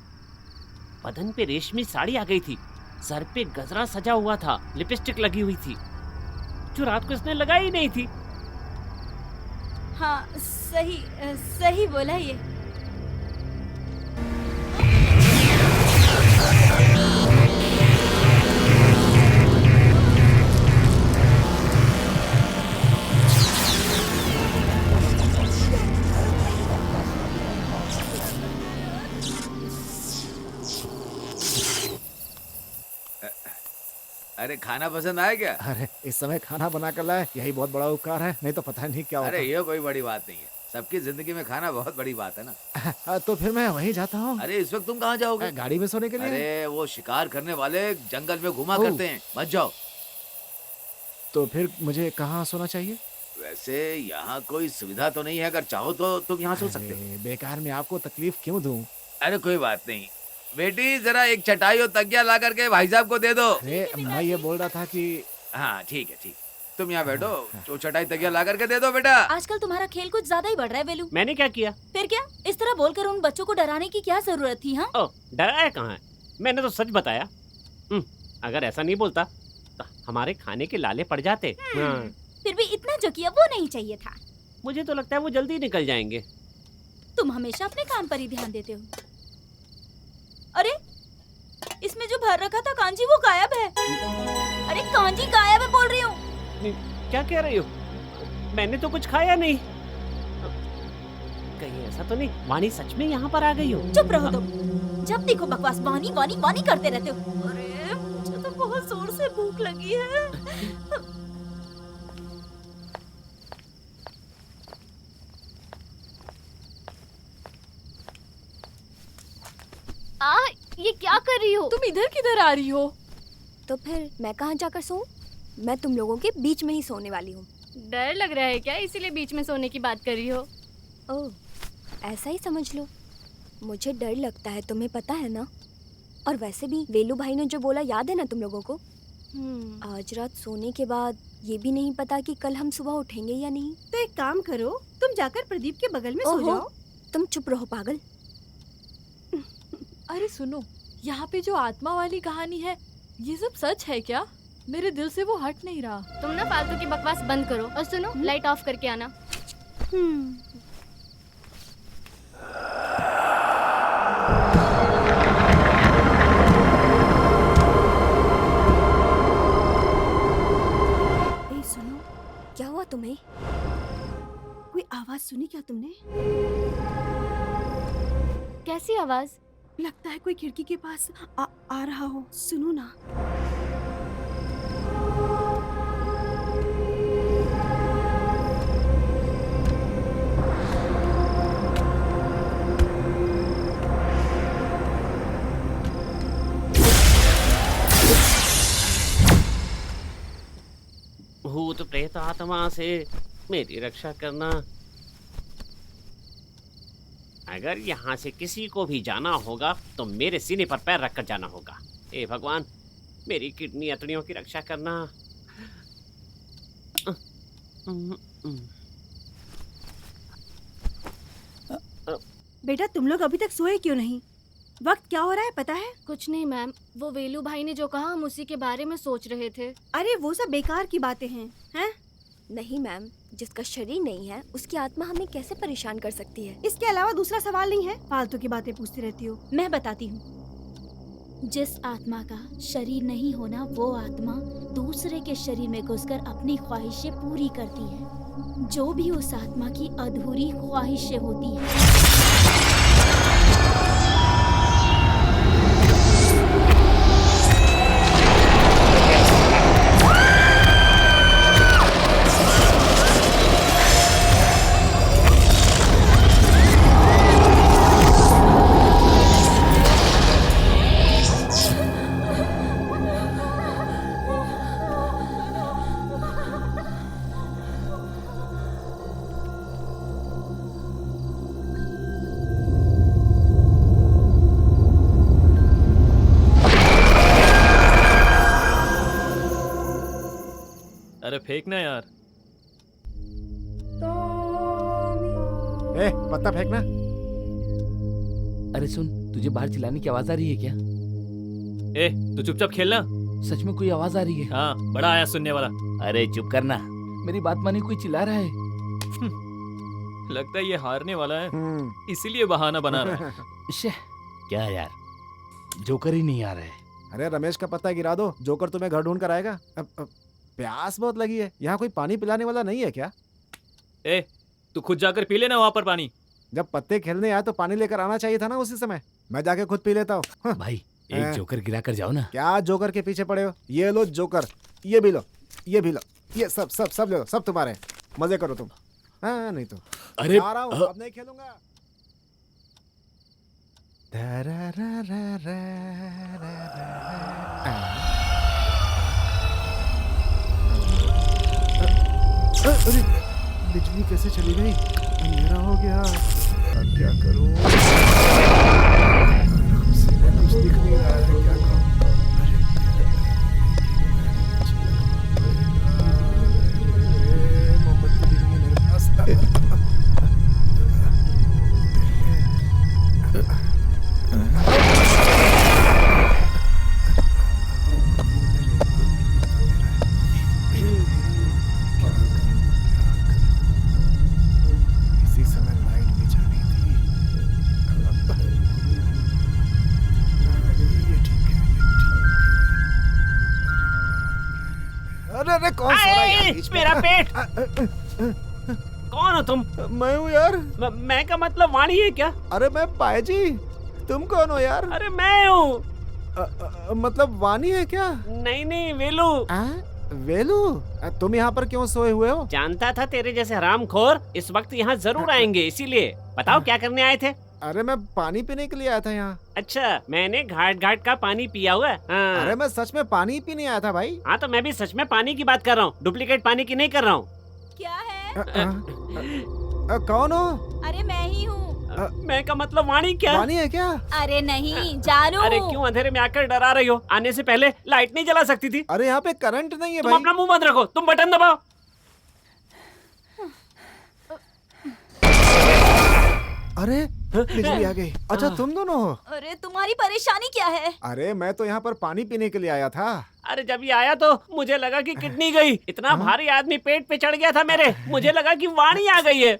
बदन पे रेशमी साड़ी आ गई थी, सर पे गजरा सजा हुआ था, लिपस्टिक लगी हुई थी, जो रात को इसने लगाई ही नहीं थी।
हाँ, सही बोला ये।
अरे खाना पसंद आया क्या?
अरे इस समय खाना बना कर लाए, यही बहुत बड़ा उपकार है, नहीं तो पता नहीं क्या होता।
अरे ये कोई बड़ी बात नहीं है, सबकी जिंदगी में खाना बहुत बड़ी बात है ना।
तो फिर मैं वहीं जाता हूँ।
अरे इस वक्त तुम कहाँ जाओगे?
गाड़ी में सोने के लिए।
अरे वो शिकार करने वाले जंगल में घुमा करते हैं, मत जाओ।
तो फिर मुझे कहाँ सोना चाहिए?
वैसे यहाँ कोई सुविधा तो नहीं है, अगर चाहो तो तुम यहाँ सो सकते हो।
बेकार में आपको तकलीफ क्यों दूं?
अरे कोई बात नहीं बेटी, जरा एक चटाई और तकिया ला करके भाई साहब को दे दो।
अरे मैं ये बोल रहा था कि
हाँ ठीक है, तुम यहाँ बैठो, जो चटाई तकिया ला करके दे दो बेटा।
आजकल तुम्हारा खेल कुछ ज्यादा ही बढ़ रहा है वेलू।
मैंने क्या किया?
फिर क्या, इस तरह बोलकर उन बच्चों को डराने की क्या जरूरत थी? हाँ,
ओ, डराया कहाँ है, मैंने तो सच बताया। अगर ऐसा नहीं बोलता तो हमारे खाने के लाले पड़ जाते। हाँ।
फिर भी इतना जो किया वो नहीं चाहिए था।
मुझे तो लगता है वो जल्दी निकल जाएंगे।
तुम हमेशा अपने काम पर ही ध्यान देते हो। अरे इसमें जो भर रखा था कांजी वो गायब है। अरे कांजी गायब है बोल रही हूँ।
क्या कह रही हो? मैंने तो कुछ खाया नहीं। कहीं ऐसा तो नहीं वाणी सच में यहाँ पर आ गई हो?
चुप रहो तुम, जब देखो बकवास वाणी वाणी वाणी करते रहते हो। अरे मुझे तो बहुत जोर से भूख लगी है।
ये क्या कर रही हो?
तुम इधर किधर आ रही हो?
तो फिर मैं कहाँ जाकर सोऊं? मैं तुम लोगों के बीच में ही सोने वाली हूँ।
डर लग रहा है क्या, इसीलिए बीच में सोने की बात कर रही हो?
ओह, ऐसा ही समझ लो। मुझे डर लगता है, तुम्हें पता है ना। और वैसे भी वेलू भाई ने जो बोला याद है ना तुम लोगों को? आज रात सोने के बाद ये भी नहीं पता कि कल हम सुबह उठेंगे या नहीं।
तो एक काम करो, तुम जाकर प्रदीप के बगल में सो जाओ।
तुम चुप रहो पागल।
अरे सुनो, यहाँ पे जो आत्मा वाली कहानी है, ये सब सच है क्या? मेरे दिल से वो हट नहीं रहा।
तुम ना फालतू की बकवास बंद करो और सुनो, लाइट ऑफ करके आना।
सुनो,
क्या हुआ तुम्हें?
कोई आवाज सुनी क्या तुमने?
कैसी आवाज?
लगता है कोई खिड़की के पास आ रहा हो। सुनो ना।
भूत प्रेत आत्मा से मेरी रक्षा करना। अगर यहाँ से किसी को भी जाना होगा तो मेरे सीने पर पैर रखकर जाना होगा। हे भगवान, मेरी किडनी अतड़ियों की रक्षा करना।
बेटा तुम लोग अभी तक सोए क्यों नहीं? वक्त क्या हो रहा है पता है?
कुछ नहीं मैम, वो वेलू भाई ने जो कहा हम उसी के बारे में सोच रहे थे।
अरे वो सब बेकार की बातें हैं, हैं?
नहीं मैम, जिसका शरीर नहीं है उसकी आत्मा हमें कैसे परेशान कर सकती है?
इसके अलावा दूसरा सवाल नहीं है, फालतू की बातें पूछती रहती हो।
मैं बताती हूँ। जिस आत्मा का शरीर नहीं होना, वो आत्मा दूसरे के शरीर में घुसकर अपनी ख्वाहिशें पूरी करती है, जो भी उस आत्मा की अधूरी ख्वाहिशें होती हैं।
अरे फेंकना यार।
ए, पत्ता फेंकना।
अरे सुन, तुझे बाहर चिल्लाने की आवाज आ रही है क्या?
ए, तू चुपचाप खेलना।
सच में कोई आवाज आ रही है?
हाँ, बड़ा आया सुनने वाला।
अरे चुप करना, मेरी बात माने कोई चिल्ला रहा है।
लगता है ये हारने वाला है, इसीलिए बहाना बना रहा है।
शे, क्या यार, जोकर ही नहीं आ रहा है।
अरे रमेश का पत्ता गिरा दो, जोकर तुम्हें घर ढूंढ कर आएगा। प्यास बहुत लगी है, यहाँ कोई पानी पिलाने वाला नहीं है क्या?
ए, तू खुद जाकर पी लेना वहाँ पर पानी।
जब पत्ते खेलने आए तो पानी लेकर आना चाहिए था ना उसी समय। मैं जाके खुद पी लेता हूँ।
भाई एक जोकर गिरा कर जाओ ना।
क्या जोकर के पीछे पड़े हो? ये लो जोकर, ये भी लो, ये भी लो, ये सब सब सब ले लो, सब तुम्हारे हैं। मजे करो तुम। हाँ नहीं तो
अरे
आ रहा हूँ, अब नहीं खेलूंगा। अरे बिजली कैसे चली गई? अंधेरा हो गया, अब क्या करूं? कुछ दिख नहीं रहा है, क्या करूं? अरे मोमबत्ती भी नहीं है मेरे पास। अरे कौन सो रहा है यार बीच में?
मेरा पेट। कौन हो तुम?
मैं हूँ यार।
मैं का मतलब वाणी है क्या?
अरे मैं पायजी, तुम कौन हो यार?
अरे मैं हूँ।
मतलब वाणी है क्या?
नहीं नहीं, वेलू।
वेलू, तुम यहाँ पर क्यों सोए हुए हो?
जानता था तेरे जैसे हरामखोर इस वक्त यहाँ जरूर आएंगे, इसीलिए। बताओ क्या करने आए थे?
अरे मैं पानी पीने के लिए आया था यहाँ।
अच्छा, मैंने घाट घाट का पानी पिया हुआ है। हाँ।
अरे मैं सच में पानी पीने आया था भाई।
हाँ तो मैं भी सच में पानी की बात कर रहा हूँ, डुप्लीकेट पानी की नहीं कर रहा हूँ।
क्या है?
कौन हो?
अरे मैं ही हूँ।
मैं का मतलब वाणी क्या?
वाणी है क्या?
अरे नहीं, जानू।
अरे क्यों अंधेरे में आकर डरा रही हो? आने से पहले लाइट नहीं जला सकती थी?
अरे यहाँ पे करंट नहीं है
तुम
भाई।
अपना मुंह बंद रखो, तुम बटन दबाओ।
अरे बिजली आ गई। अच्छा तुम दोनों हो?
अरे तुम्हारी परेशानी क्या है?
अरे मैं तो यहाँ पर पानी पीने के लिए आया था।
अरे जब ये आया तो मुझे लगा कि किडनी गई। इतना भारी आदमी पेट पे चढ़ गया था मेरे, मुझे लगा कि वाणी आ गई है।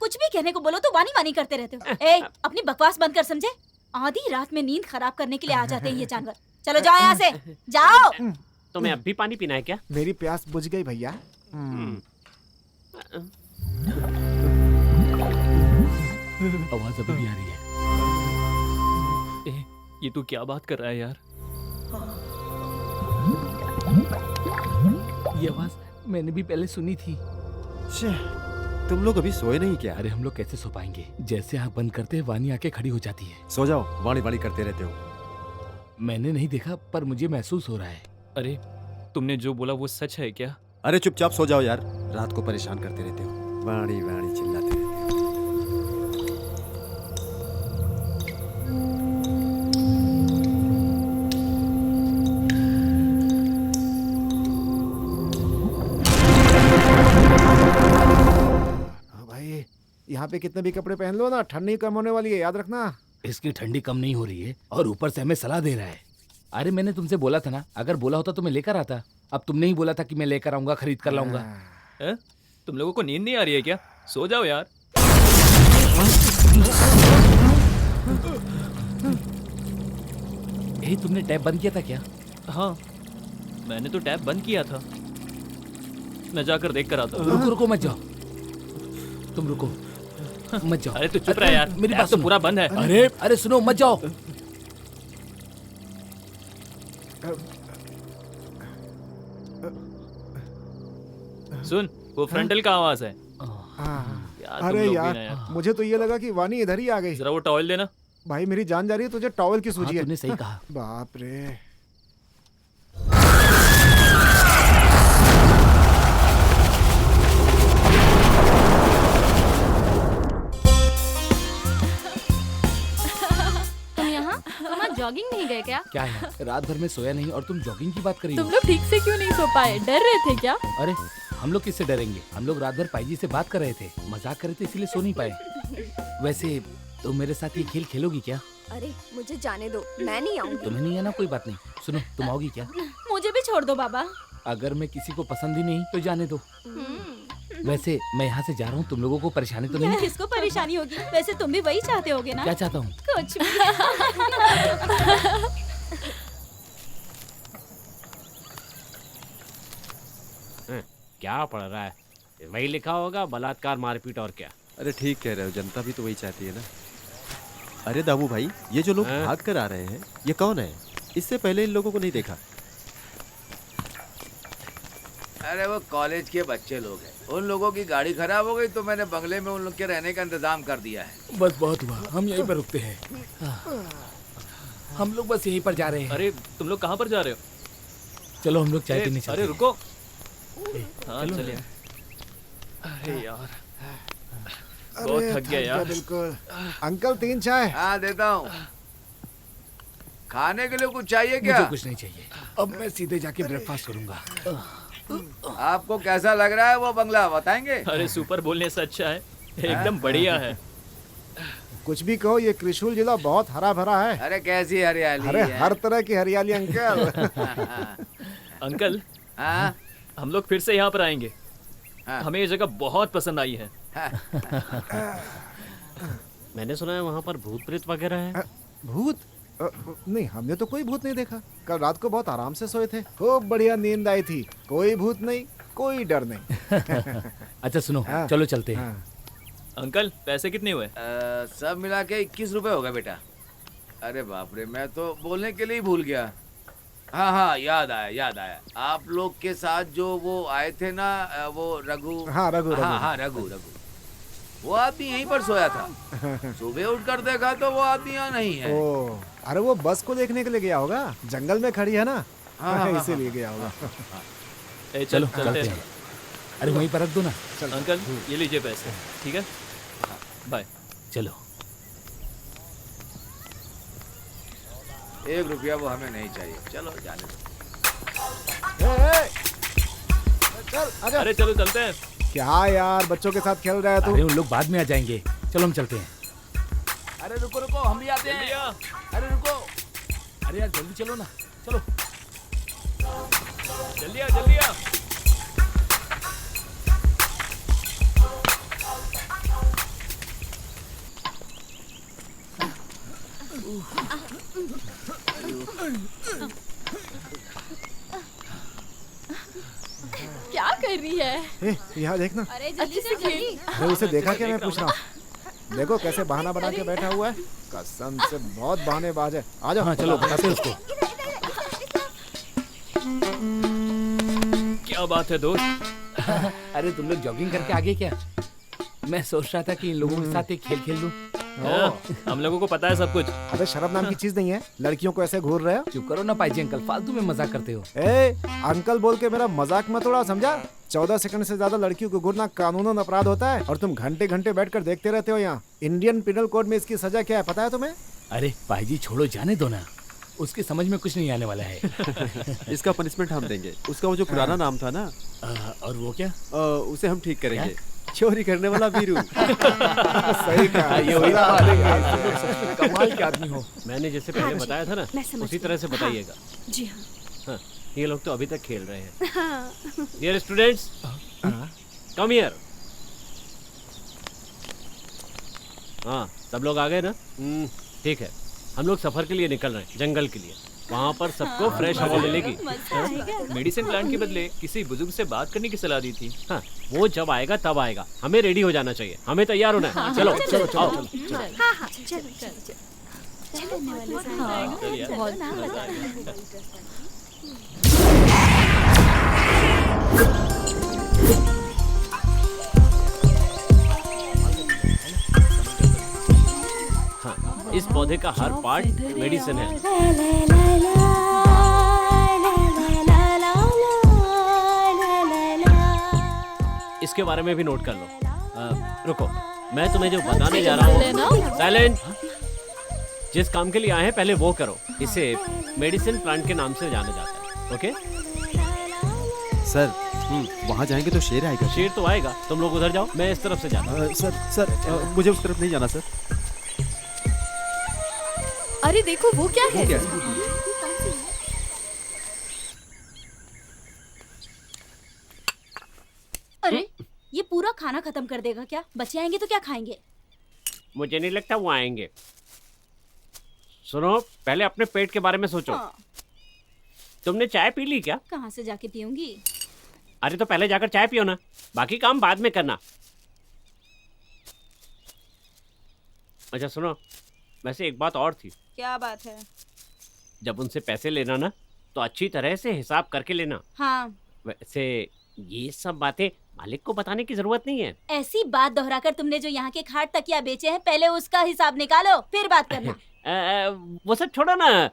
कुछ भी कहने को बोलो तो वाणी वाणी करते रहते हो। ए, अपनी बकवास बंद कर, समझे? आधी रात में नींद खराब करने के लिए आ जाते हैं ये जानवर। चलो जाओ यहाँ से, जाओ।
तुम्हें अब भी पानी पीना है क्या?
मेरी प्यास बुझ गई भैया।
आवाज अभी भी आ रही है।
ए, ये तू क्या बात कर रहा है यार?
ये आवाज मैंने भी पहले सुनी थी।
तुम लोग अभी सोए नहीं क्या?
अरे हम लोग कैसे सो पाएंगे? जैसे आँख बंद करते हैं वाणी आके खड़ी हो जाती है।
सो जाओ, वाणी वाणी करते रहते हो।
मैंने नहीं देखा पर मुझे महसूस हो रहा है।
अरे तुमने जो बोला वो सच है क्या?
अरे चुपचाप सो जाओ यार, रात को परेशान करते रहते हो, वाणी वाणी चिल्लाते रहते हो।
यहाँ पे कितने भी कपड़े पहन लो ना, ठंडी कम होने वाली है, याद रखना।
इसकी ठंडी कम नहीं हो रही है और ऊपर से हमें सलाह दे रहा है। अरे मैंने तुमसे बोला था ना, अगर बोला होता तो मैं लेकर आता। अब तुमने ही बोला था कि मैं लेकर आऊंगा, खरीद कर लाऊंगा।
तुम लोगों को नींद नहीं आ रही है क्या? सो जाओ यार।
तुमने टैप बंद किया था क्या?
हाँ, मैंने तो टैप बंद किया था। मैं जाकर देख कर आता हूँ।
रुको रुको मत जाओ, तुम रुको मत जाओ।
अरे तू चुप रह यार,
मेरी बात
तो पूरा बंद है।
अरे सुनो, मत जाओ।
सुन, वो फ्रंटल का आवाज है।
अरे यार, मुझे तो ये लगा कि वानी इधर ही आ गई।
जरा वो टॉवल देना।
भाई मेरी जान जा रही है, तुझे टॉवल की सूझी है।
तूने सही कहा।
बाप रे।
तुम यहाँ जॉगिंग नहीं गए क्या?
क्या है, रात भर में सोया नहीं और तुम जॉगिंग की बात कर रही हो?
तुम लोग ठीक से क्यों नहीं सो पाए? डर रहे थे क्या?
अरे हम लोग किससे डरेंगे? हम लोग रात भर पाईजी से बात कर रहे थे, मजाक कर रहे थे, इसीलिए सो नहीं पाए। वैसे तुम मेरे साथ ये खेल खेलोगी क्या?
अरे मुझे जाने दो, मैं नहीं आऊंगी।
तुम्हें नहीं आना कोई बात नहीं। सुनो, तुम आओगी क्या?
मुझे भी छोड़ दो बाबा।
अगर मैं किसी को पसंद ही नहीं तो जाने दो। वैसे मैं यहाँ से जा रहा हूँ, तुम लोगों को परेशानी तो नहीं?
किसको परेशानी होगी? वैसे तुम भी वही चाहते होगे ना?
क्या चाहता हूँ?
कुछ भी।
क्या पढ़ रहा है? वही लिखा होगा, बलात्कार, मारपीट और क्या।
अरे ठीक कह रहे हो, जनता भी तो वही चाहती है ना। अरे दामू भाई, ये जो लोग भाग कर आ रहे हैं, ये कौन है? इससे पहले इन लोगों को नहीं देखा।
अरे वो कॉलेज के बच्चे लोग हैं। उन लोगों की गाड़ी खराब हो गई तो मैंने बंगले में उन लोग के रहने का इंतजाम कर दिया है।
बस बहुत हुआ, हम यहीं पर रुकते हैं। हम लोग बस यहीं पर जा रहे हैं।
अरे तुम लोग कहाँ पर जा रहे हो?
चलो हम लोग चाय पीने चलते हैं।
अरे रुको। हाँ चलिए। अरे यार, बहुत थक गया यार।
बिल्कुल। अंकल 3 चाय।
हाँ देता हूँ। खाने के लिए कुछ चाहिए क्या?
मुझे कुछ नहीं चाहिए, अब मैं सीधे जाके ब्रेकफास्ट करूंगा।
आपको कैसा लग रहा है वो बंगला, बताएंगे?
अरे सुपर बोलने से अच्छा है, एकदम बढ़िया है।
कुछ भी कहो, ये त्रिशूल जिला बहुत हरा भरा है।
अरे कैसी हरियाली
अरे
है।
हर तरह की हरियाली अंकल।
अंकल,
हाँ?
हम लोग फिर से यहाँ पर आएंगे। हमें ये जगह बहुत पसंद आई है।
मैंने सुना है वहाँ पर भूत प्रेत वगैरह है।
भूत? नहीं, हमने तो कोई भूत नहीं देखा। कल रात को बहुत आराम से सोए थे, खूब बढ़िया नींद आई थी। कोई भूत नहीं, कोई डर नहीं।
अच्छा सुनो, चलो चलते हैं।
अंकल पैसे कितने हुए?
सब मिला के 21 रुपए होगा बेटा। अरे बाप रे, मैं तो बोलने के लिए ही भूल गया। हाँ हाँ, याद आया। आप लोग के साथ जो वो आए थे ना, वो रघु।
हाँ रघु।
हाँ रघु। वो आदमी यहीं पर सोया था। सुबह उठकर देखा तो वो आदमी यहाँ नहीं है।
ओ, अरे वो बस को देखने के लिए गया होगा, जंगल में खड़ी है ना।
हाँ,
इसीलिए गया होगा।
चलो चलते हैं।
अरे वहीं पर रख दो ना।
अंकल ये लीजिए पैसे, ठीक है? बाय।
चलो।
1 रुपया वो हमें नहीं चाहिए। चलो जाने दो।
चल आजा।
अरे चलो चलते हैं।
क्या यार, बच्चों के साथ खेल रहा है तू?
अरे उन लोग बाद में आ जाएंगे, चलो हम चलते हैं।
अरे रुको, हम भी आते हैं। अरे रुको।
अरे यार जल्दी चलो ना, चलो।
जल्दी आ।
क्या कर रही है?
यहाँ देखना।
अरे जल्दी से जल्दी।
अरे उसे देखा क्या? मैं पूछ रहा हूँ। देखो कैसे बहाना बना के बैठा हुआ है। कसम से बहुत बहानेबाज है। आ जाओ।
हाँ चलो, बताते हैं उसको।
क्या बात है दोस्त?
अरे तुम लोग जॉगिंग करके आगे क्या? मैं सोच रहा था कि इन लोगों के साथ एक खेल खेल लूं।
हम लोगों को पता है सब कुछ।
अबे शर्म नाम की चीज नहीं है, लड़कियों को ऐसे घूर रहे हो।
चुप करो ना पाईजी अंकल, फालतू में मजाक करते हो।
अंकल बोल के मेरा मजाक मत उड़ा, समझा? 14 सेकंड से ज्यादा लड़कियों को घूरना कानूनन अपराध होता है और तुम घंटे घंटे बैठकर देखते रहते हो। यहाँ इंडियन पिनल कोड में इसकी सजा क्या है पता है तुम्हें?
अरे पाईजी छोड़ो, जाने दो ना, उसकी समझ में कुछ नहीं आने वाला है।
इसका पनिशमेंट हम देंगे। उसका वो जो पुराना नाम था ना,
और वो क्या?
उसे हम ठीक करेंगे। चोरी करने वाला वीरू।
सही कहा।
ये वही बात है यार, तुम लोग सच में कमाल के आदमी हो।
मैंने जैसे पहले बताया था ना, उसी तरह से बताइएगा।
जी हाँ।
हाँ, ये लोग तो अभी तक खेल रहे हैं।
हाँ।
Dear students, come here. हाँ, सब लोग आ गए ना? ठीक है, हम लोग सफर के लिए निकल रहे हैं, जंगल के लिए। वहाँ पर सबको फ्रेश हवा मिलेगी।
मेडिसिन प्लांट के बदले किसी बुजुर्ग से बात करने की सलाह दी थी।
हाँ, वो जब आएगा तब आएगा। हमें रेडी हो जाना चाहिए, हमें तैयार होना है। चलो
चलो चलो
आओ।
चलो।
हाँ हाँ चलो चलो।
हाँ, इस पौधे का हर पार्ट मेडिसिन है। इसके बारे में भी नोट कर लो। रुको, मैं तुम्हें जो बताने जा रहा हूँ। साइलेंट। जिस काम के लिए आए हैं पहले वो करो। इसे मेडिसिन प्लांट के नाम से जाना जाता है। ओके
सर, वहाँ जाएंगे तो शेर आएगा।
शेर तो आएगा, तुम लोग उधर जाओ, मैं इस तरफ से जाता हूँ।
सर, मुझे उस तरफ नहीं जाना सर।
अरे देखो वो क्या है?
अरे ये पूरा खाना खत्म कर देगा क्या? बच्चे आएंगे तो क्या खाएंगे?
मुझे नहीं लगता वो आएंगे। सुनो, पहले अपने पेट के बारे में सोचो।
हाँ।
तुमने चाय पी ली क्या?
कहाँ से जाके पीऊंगी?
अरे तो पहले जाकर चाय पियो ना, बाकी काम बाद में करना। अच्छा सुनो, वैसे एक बात और थी।
क्या बात है?
जब उनसे पैसे लेना ना तो अच्छी तरह से हिसाब करके लेना।
हाँ।
वैसे ये सब बातें मालिक को बताने की जरूरत नहीं है।
ऐसी बात दोहराकर तुमने जो यहाँ के खाट तकिया बेचे हैं, पहले उसका हिसाब निकालो फिर बात करना।
वो सब छोड़ो ना।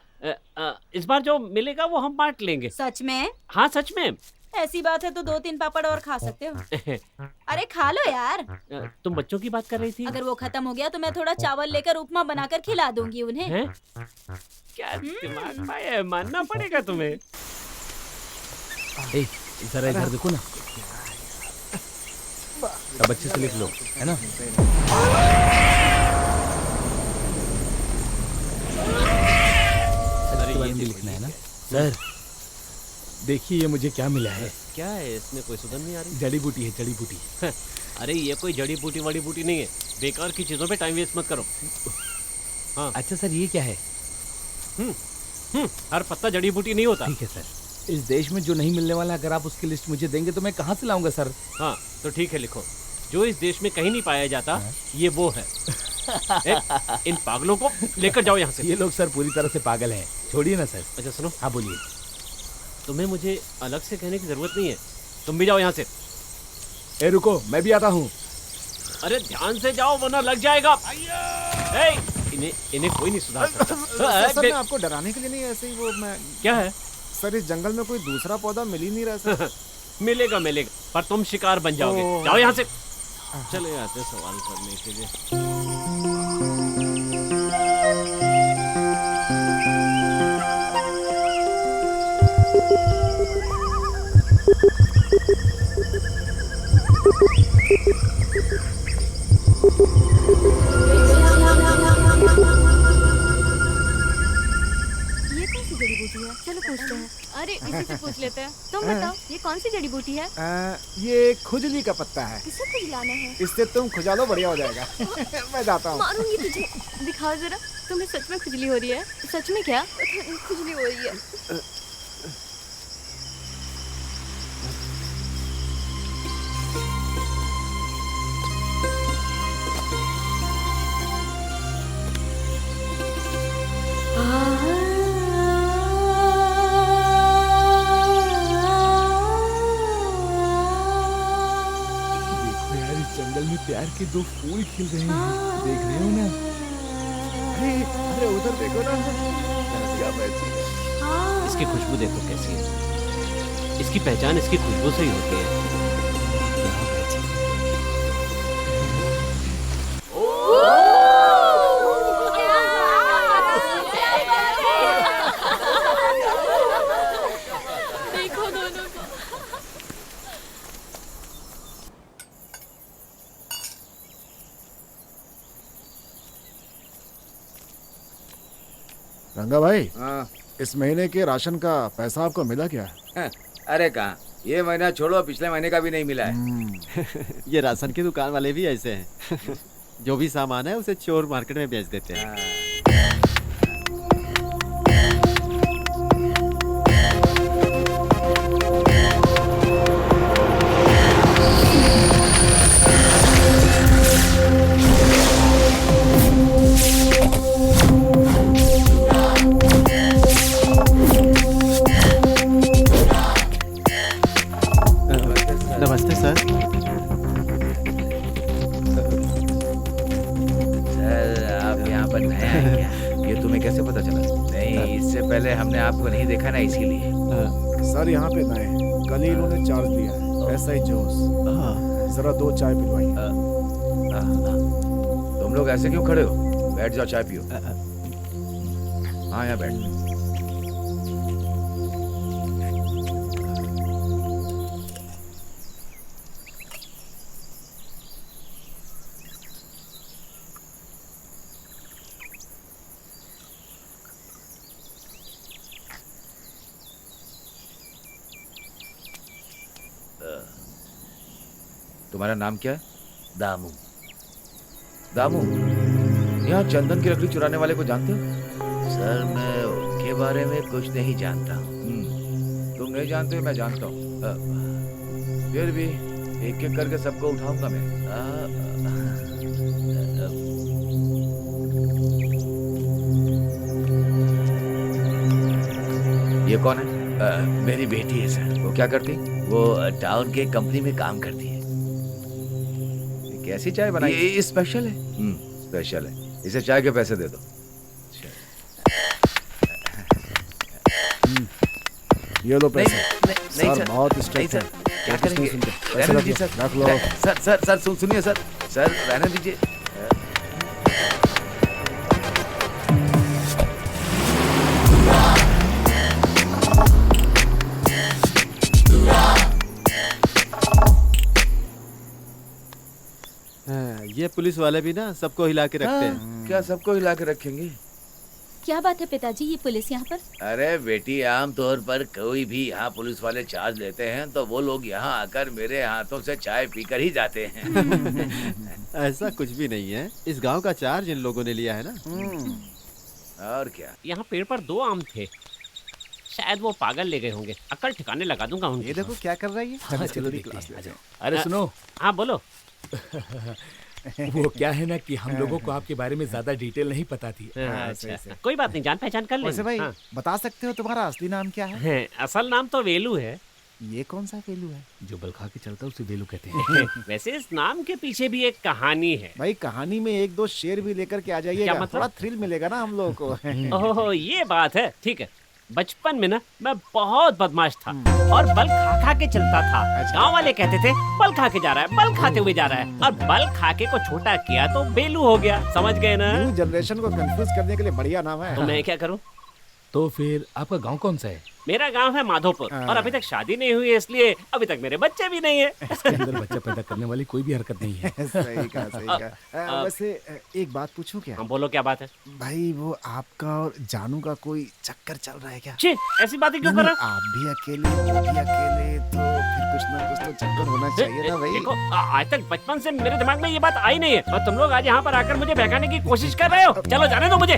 इस बार जो मिलेगा वो हम बांट लेंगे।
सच में?
हाँ सच में।
ऐसी बात है तो 2-3 पापड़ और खा सकते हो। अरे खा लो यार।
तुम बच्चों की बात कर रही थी।
अगर वो खत्म हो गया तो मैं थोड़ा चावल लेकर उपमा बनाकर खिला दूंगी उन्हें।
हैं? क्या दिमाग में है, मानना पड़ेगा तुम्हें।
जरा इधर देखो ना, अब अच्छे से लिख लो, है ना?
अरे ये
लिखना है ना सर। देखिए ये मुझे क्या मिला है।
क्या है इसमें? कोई सुगंध नहीं आ रही।
जड़ी बूटी है, जड़ी बूटी।
अरे ये कोई जड़ी बूटी वड़ी बूटी नहीं है। बेकार की चीजों पे टाइम वेस्ट मत करो। हाँ।
अच्छा सर, ये क्या है?
हर पत्ता जड़ी बूटी नहीं होता।
ठीक है सर। इस देश में जो नहीं मिलने वाला, अगर आप उसकी लिस्ट मुझे देंगे तो मैं कहाँ से लाऊंगा सर?
हाँ तो ठीक है, लिखो। जो इस देश में कहीं नहीं पाया जाता, ये वो है। इन पागलों को लेकर जाओ यहाँ से।
ये लोग सर पूरी तरह से पागल हैं। छोड़िए ना सर।
अच्छा सुनो।
हाँ बोलिए।
तुम्हें मुझे अलग से कहने की जरूरत नहीं है, तुम भी जाओ यहाँ से।
ए रुको, मैं भी आता हूँ।
अरे ध्यान से जाओ वरना लग जाएगा। इन्हें कोई नहीं सुधार सकता।
सर मैं आपको डराने के लिए नहीं, ऐसे ही वो मैं।
क्या है
सर? इस जंगल में कोई दूसरा पौधा मिल ही नहीं रहा सर।
मिलेगा मिलेगा, पर तुम शिकार बन जाओगे। जाओ यहाँ से। चले आते सवाल करने के लिए।
ये कौन सी जड़ी बूटी है? चलो पूछते हैं।
अरे इसी से पूछ लेते हैं। तुम बताओ, ये कौन सी जड़ी बूटी है?
ये खुजली का पत्ता है।
किसे खुजलाना है?
इससे तुम खुजालो, बढ़िया हो जाएगा। मैं जाता हूँ।
मारूंगी तुझे।
दिखाओ जरा, तुम्हें सच में खुजली हो रही है? सच में क्या?
खुजली हो रही है।
देखो यार, इस जंगल में प्यार के 2 फूल खिल रहे हैं। देख रहे हो ना?
अरे उधर देखो ना, क्या बैठी है।
इसकी खुशबू देखो कैसी है। इसकी पहचान इसकी खुशबू से ही होती है।
देखो दोनों को।
रंगा भाई,
हाँ।
इस महीने के राशन का पैसा आपको मिला क्या?
अरे कहाँ, ये महीना छोड़ो, पिछले महीने का भी नहीं मिला है।
ये राशन की दुकान वाले भी ऐसे हैं। जो भी सामान है उसे चोर मार्केट में बेच देते हैं। नमस्ते सर।
सर आप यहाँ पर नए हैं क्या? ये तुम्हें कैसे पता चला? नहीं, इससे पहले हमने आपको नहीं देखा ना, इसीलिए।
सर यहाँ पे नए, कल ही इन्होंने चार्ज दिया है। ऐसा ही जोश। जरा 2 चाय पिलवाइए।
तुम लोग ऐसे क्यों खड़े हो? बैठ जाओ, चाय पियो। हाँ, यहाँ बैठ। तुम्हारा नाम क्या है? दामू। दामू, यहाँ चंदन की लकड़ी चुराने वाले को जानते हो? सर मैं उनके बारे में कुछ नहीं जानता हूँ। तुम नहीं जानते, मैं जानता हूँ। फिर भी एक एक करके सबको उठाऊंगा मैं। ये कौन है? मेरी बेटी है सर। वो क्या करती? वो टाउन के कंपनी में काम करती है। कैसी चाय बनाई? ये स्पेशल है। स्पेशल है। इसे चाय के पैसे दे दो।
ये लो पैसे।
नहीं
सर बहुत स्ट्रिक्ट है।
क्या करेंगे?
पैसे रख लो, रख लो।
सर सुनिए सर, रहने दीजिए।
ये पुलिस वाले भी ना सबको हिला के रखते हैं।
क्या सबको हिला के रखेंगे?
क्या बात है पिताजी, ये पुलिस यहाँ पर?
अरे बेटी, आम तौर पर कोई भी यहाँ पुलिस वाले चार्ज लेते हैं तो वो लोग यहाँ आकर मेरे हाथों से चाय पीकर ही जाते हैं।
ऐसा कुछ भी नहीं है। इस गांव का चार्ज इन लोगों ने लिया है ना।
और क्या?
यहाँ पेड़ पर 2 आम थे, शायद वो पागल ले गए होंगे। अकल ठिकाने लगा दूंगा उनकी।
ये देखो क्या कर रहा है ये।
चलो देखते हैं, आ जाओ। अरे सुनो।
हाँ बोलो।
वो क्या है ना कि हम लोगों को आपके बारे में ज्यादा डिटेल नहीं पता थी।
अच्छा, कोई बात नहीं, जान पहचान कर लेंगे।
वैसे भाई,
हाँ।
बता सकते हो तुम्हारा असली नाम क्या है?
असल नाम तो वेलू है।
ये कौन सा वेलू है?
जो बल खा के चलता है उसे वेलू कहते हैं।
वैसे इस नाम के पीछे भी एक कहानी है।
भाई कहानी में 1-2 शेर भी लेकर के आ जाइएगा।
क्या मतलब?
थोड़ा थ्रिल मिलेगा ना हम लोगों को।
ओह ये बात है, ठीक है। बचपन में ना मैं बहुत बदमाश था और बल खा खा के चलता था। गांव वाले कहते थे बल खा के जा रहा है, बल खाते हुए जा रहा है, और बल खा के को छोटा किया तो बेलू हो गया। समझ गए ना?
न्यू जनरेशन को कंफ्यूज करने के लिए बढ़िया नाम है।
तो मैं क्या करूं?
तो फिर आपका गांव कौन सा है?
मेरा गांव है माधोपुर, और अभी तक शादी नहीं हुई है, इसलिए अभी तक मेरे बच्चे भी नहीं है।
इसके अंदर बच्चा पैदा करने वाली कोई भी हरकत नहीं है।
सही कहा। वैसे एक बात पूछूं क्या?
हाँ बोलो, क्या बात है?
भाई वो आपका और जानू का कोई चक्कर चल रहा है क्या?
छी, ऐसी बातें क्यों कर रहे हो?
आप भी अकेले, वो भी अकेले, तो फिर कुछ ना कुछ तो चक्कर होना चाहिए ना भाई।
देखो, आज तक बचपन से मेरे दिमाग में ये बात आई नहीं है, और तुम लोग आज यहाँ पर आकर मुझे बहकाने की कोशिश कर रहे हो। चलो जाने दो मुझे।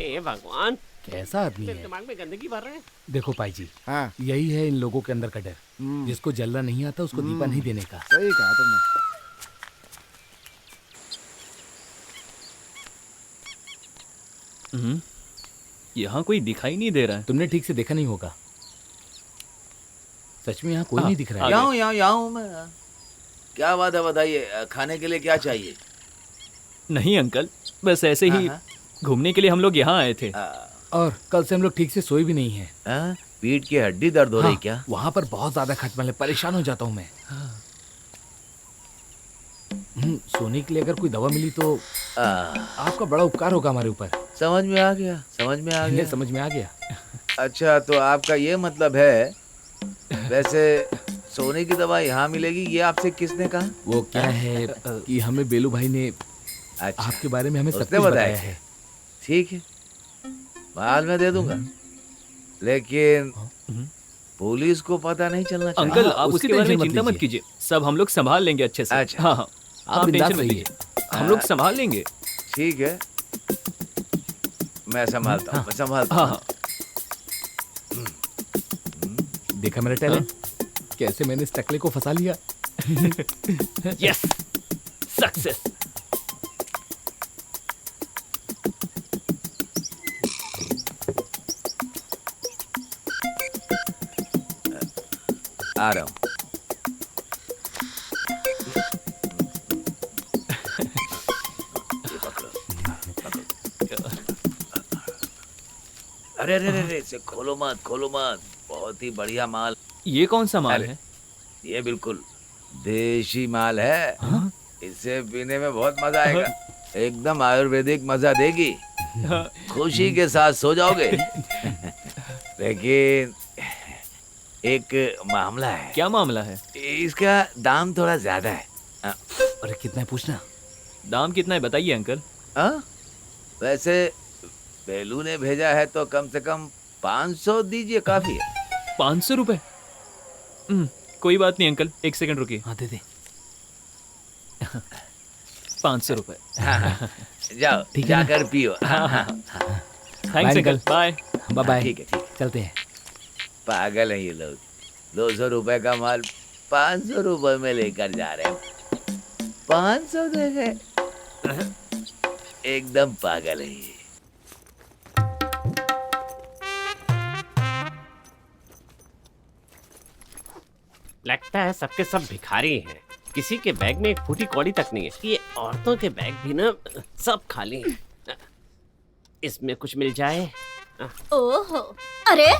ए भगवान,
कैसा आदमी है?
दिमाग में गंदगी भर रहे हैं।
देखो पाई जी,
हाँ
यही है इन लोगों के अंदर का डर। जिसको जलना नहीं आता उसको दीपा नहीं देने का।
सही कहा तुमने।
यहाँ कोई दिखाई नहीं दे रहा है।
तुमने ठीक से देखा नहीं होगा। सच में यहाँ कोई नहीं दिख रहा है।
यहाँ हूँ मैं। क्या बात है, बताइए, खाने के लिए क्या चाहिए?
नहीं अंकल, बस ऐसे ही घूमने के लिए हम लोग यहाँ आए थे।
और कल से हम लोग ठीक से सोए भी नहीं है।
पीठ की हड्डी दर्द हो रही क्या?
वहाँ पर बहुत ज्यादा खटमल है, परेशान हो जाता हूँ मैं। सोने के लिए अगर कोई दवा मिली तो आपका बड़ा उपकार होगा हमारे ऊपर।
समझ में आ गया, समझ में आ गया,
समझ में आ गया।
अच्छा, तो आपका ये मतलब है, वैसे सोने की दवा यहाँ मिलेगी, ये आपसे किसने कहा?
वो क्या है कि हमें बेलू भाई ने आपके बारे में हमें सब कुछ बताया है।
ठीक है, बाद में दे दूंगा, लेकिन पुलिस को पता नहीं चलना चाहिए।
अंकल आप
उसकी
उसके बारे में
टेंशन मत
चिंता मत कीजिए, सब हम लोग संभाल लेंगे अच्छे से।
अच्छा।
हाँ हाँ आप
बिंदास
टेंशन मत
रहिए।
लीजिए, हम लोग संभाल लेंगे।
ठीक है, मैं संभालता हूँ, मैं संभालता
हाँ
हूँ।
हाँ
देखा मेरा टैलेंट, कैसे मैंने इस टकले को फंसा लिया।
Yes, success.
आ रहा हूँ। अरे अरे अरे, इसे खोलो मत, खोलो मत, बहुत ही बढ़िया माल।
ये कौन सा माल
अरे,
है?
ये बिल्कुल देशी माल है। इसे पीने में बहुत मजा आएगा, एकदम आयुर्वेदिक मजा देगी, खुशी के साथ सो जाओगे। लेकिन एक मामला है।
क्या मामला है?
इसका दाम थोड़ा ज्यादा है।
अरे कितना है पूछना।
दाम कितना है बताइए अंकल।
वैसे बेलू ने भेजा है तो कम से कम 500 दीजिए, काफी है।
500 रुपए? कोई बात नहीं अंकल, एक सेकंड रुकिए।
हाँ दे दे।
500 रुपए।
जाओ,
ठीक है ना?
जाकर पियो।
Thanks uncle, bye.
Bye bye.
ठीक है, ठीक है।
चलते हैं।
पागल है ये लोग, 200 रुपए का माल 500 रुपए में लेकर जा रहे हैं। 500 दे गए, एकदम पागल है ये।
लगता है सबके सब भिखारी हैं। किसी के बैग में एक फूटी कौड़ी तक नहीं है। ये औरतों के बैग भी ना सब खाली हैं। इसमें कुछ मिल जाए।
ओहो, अरे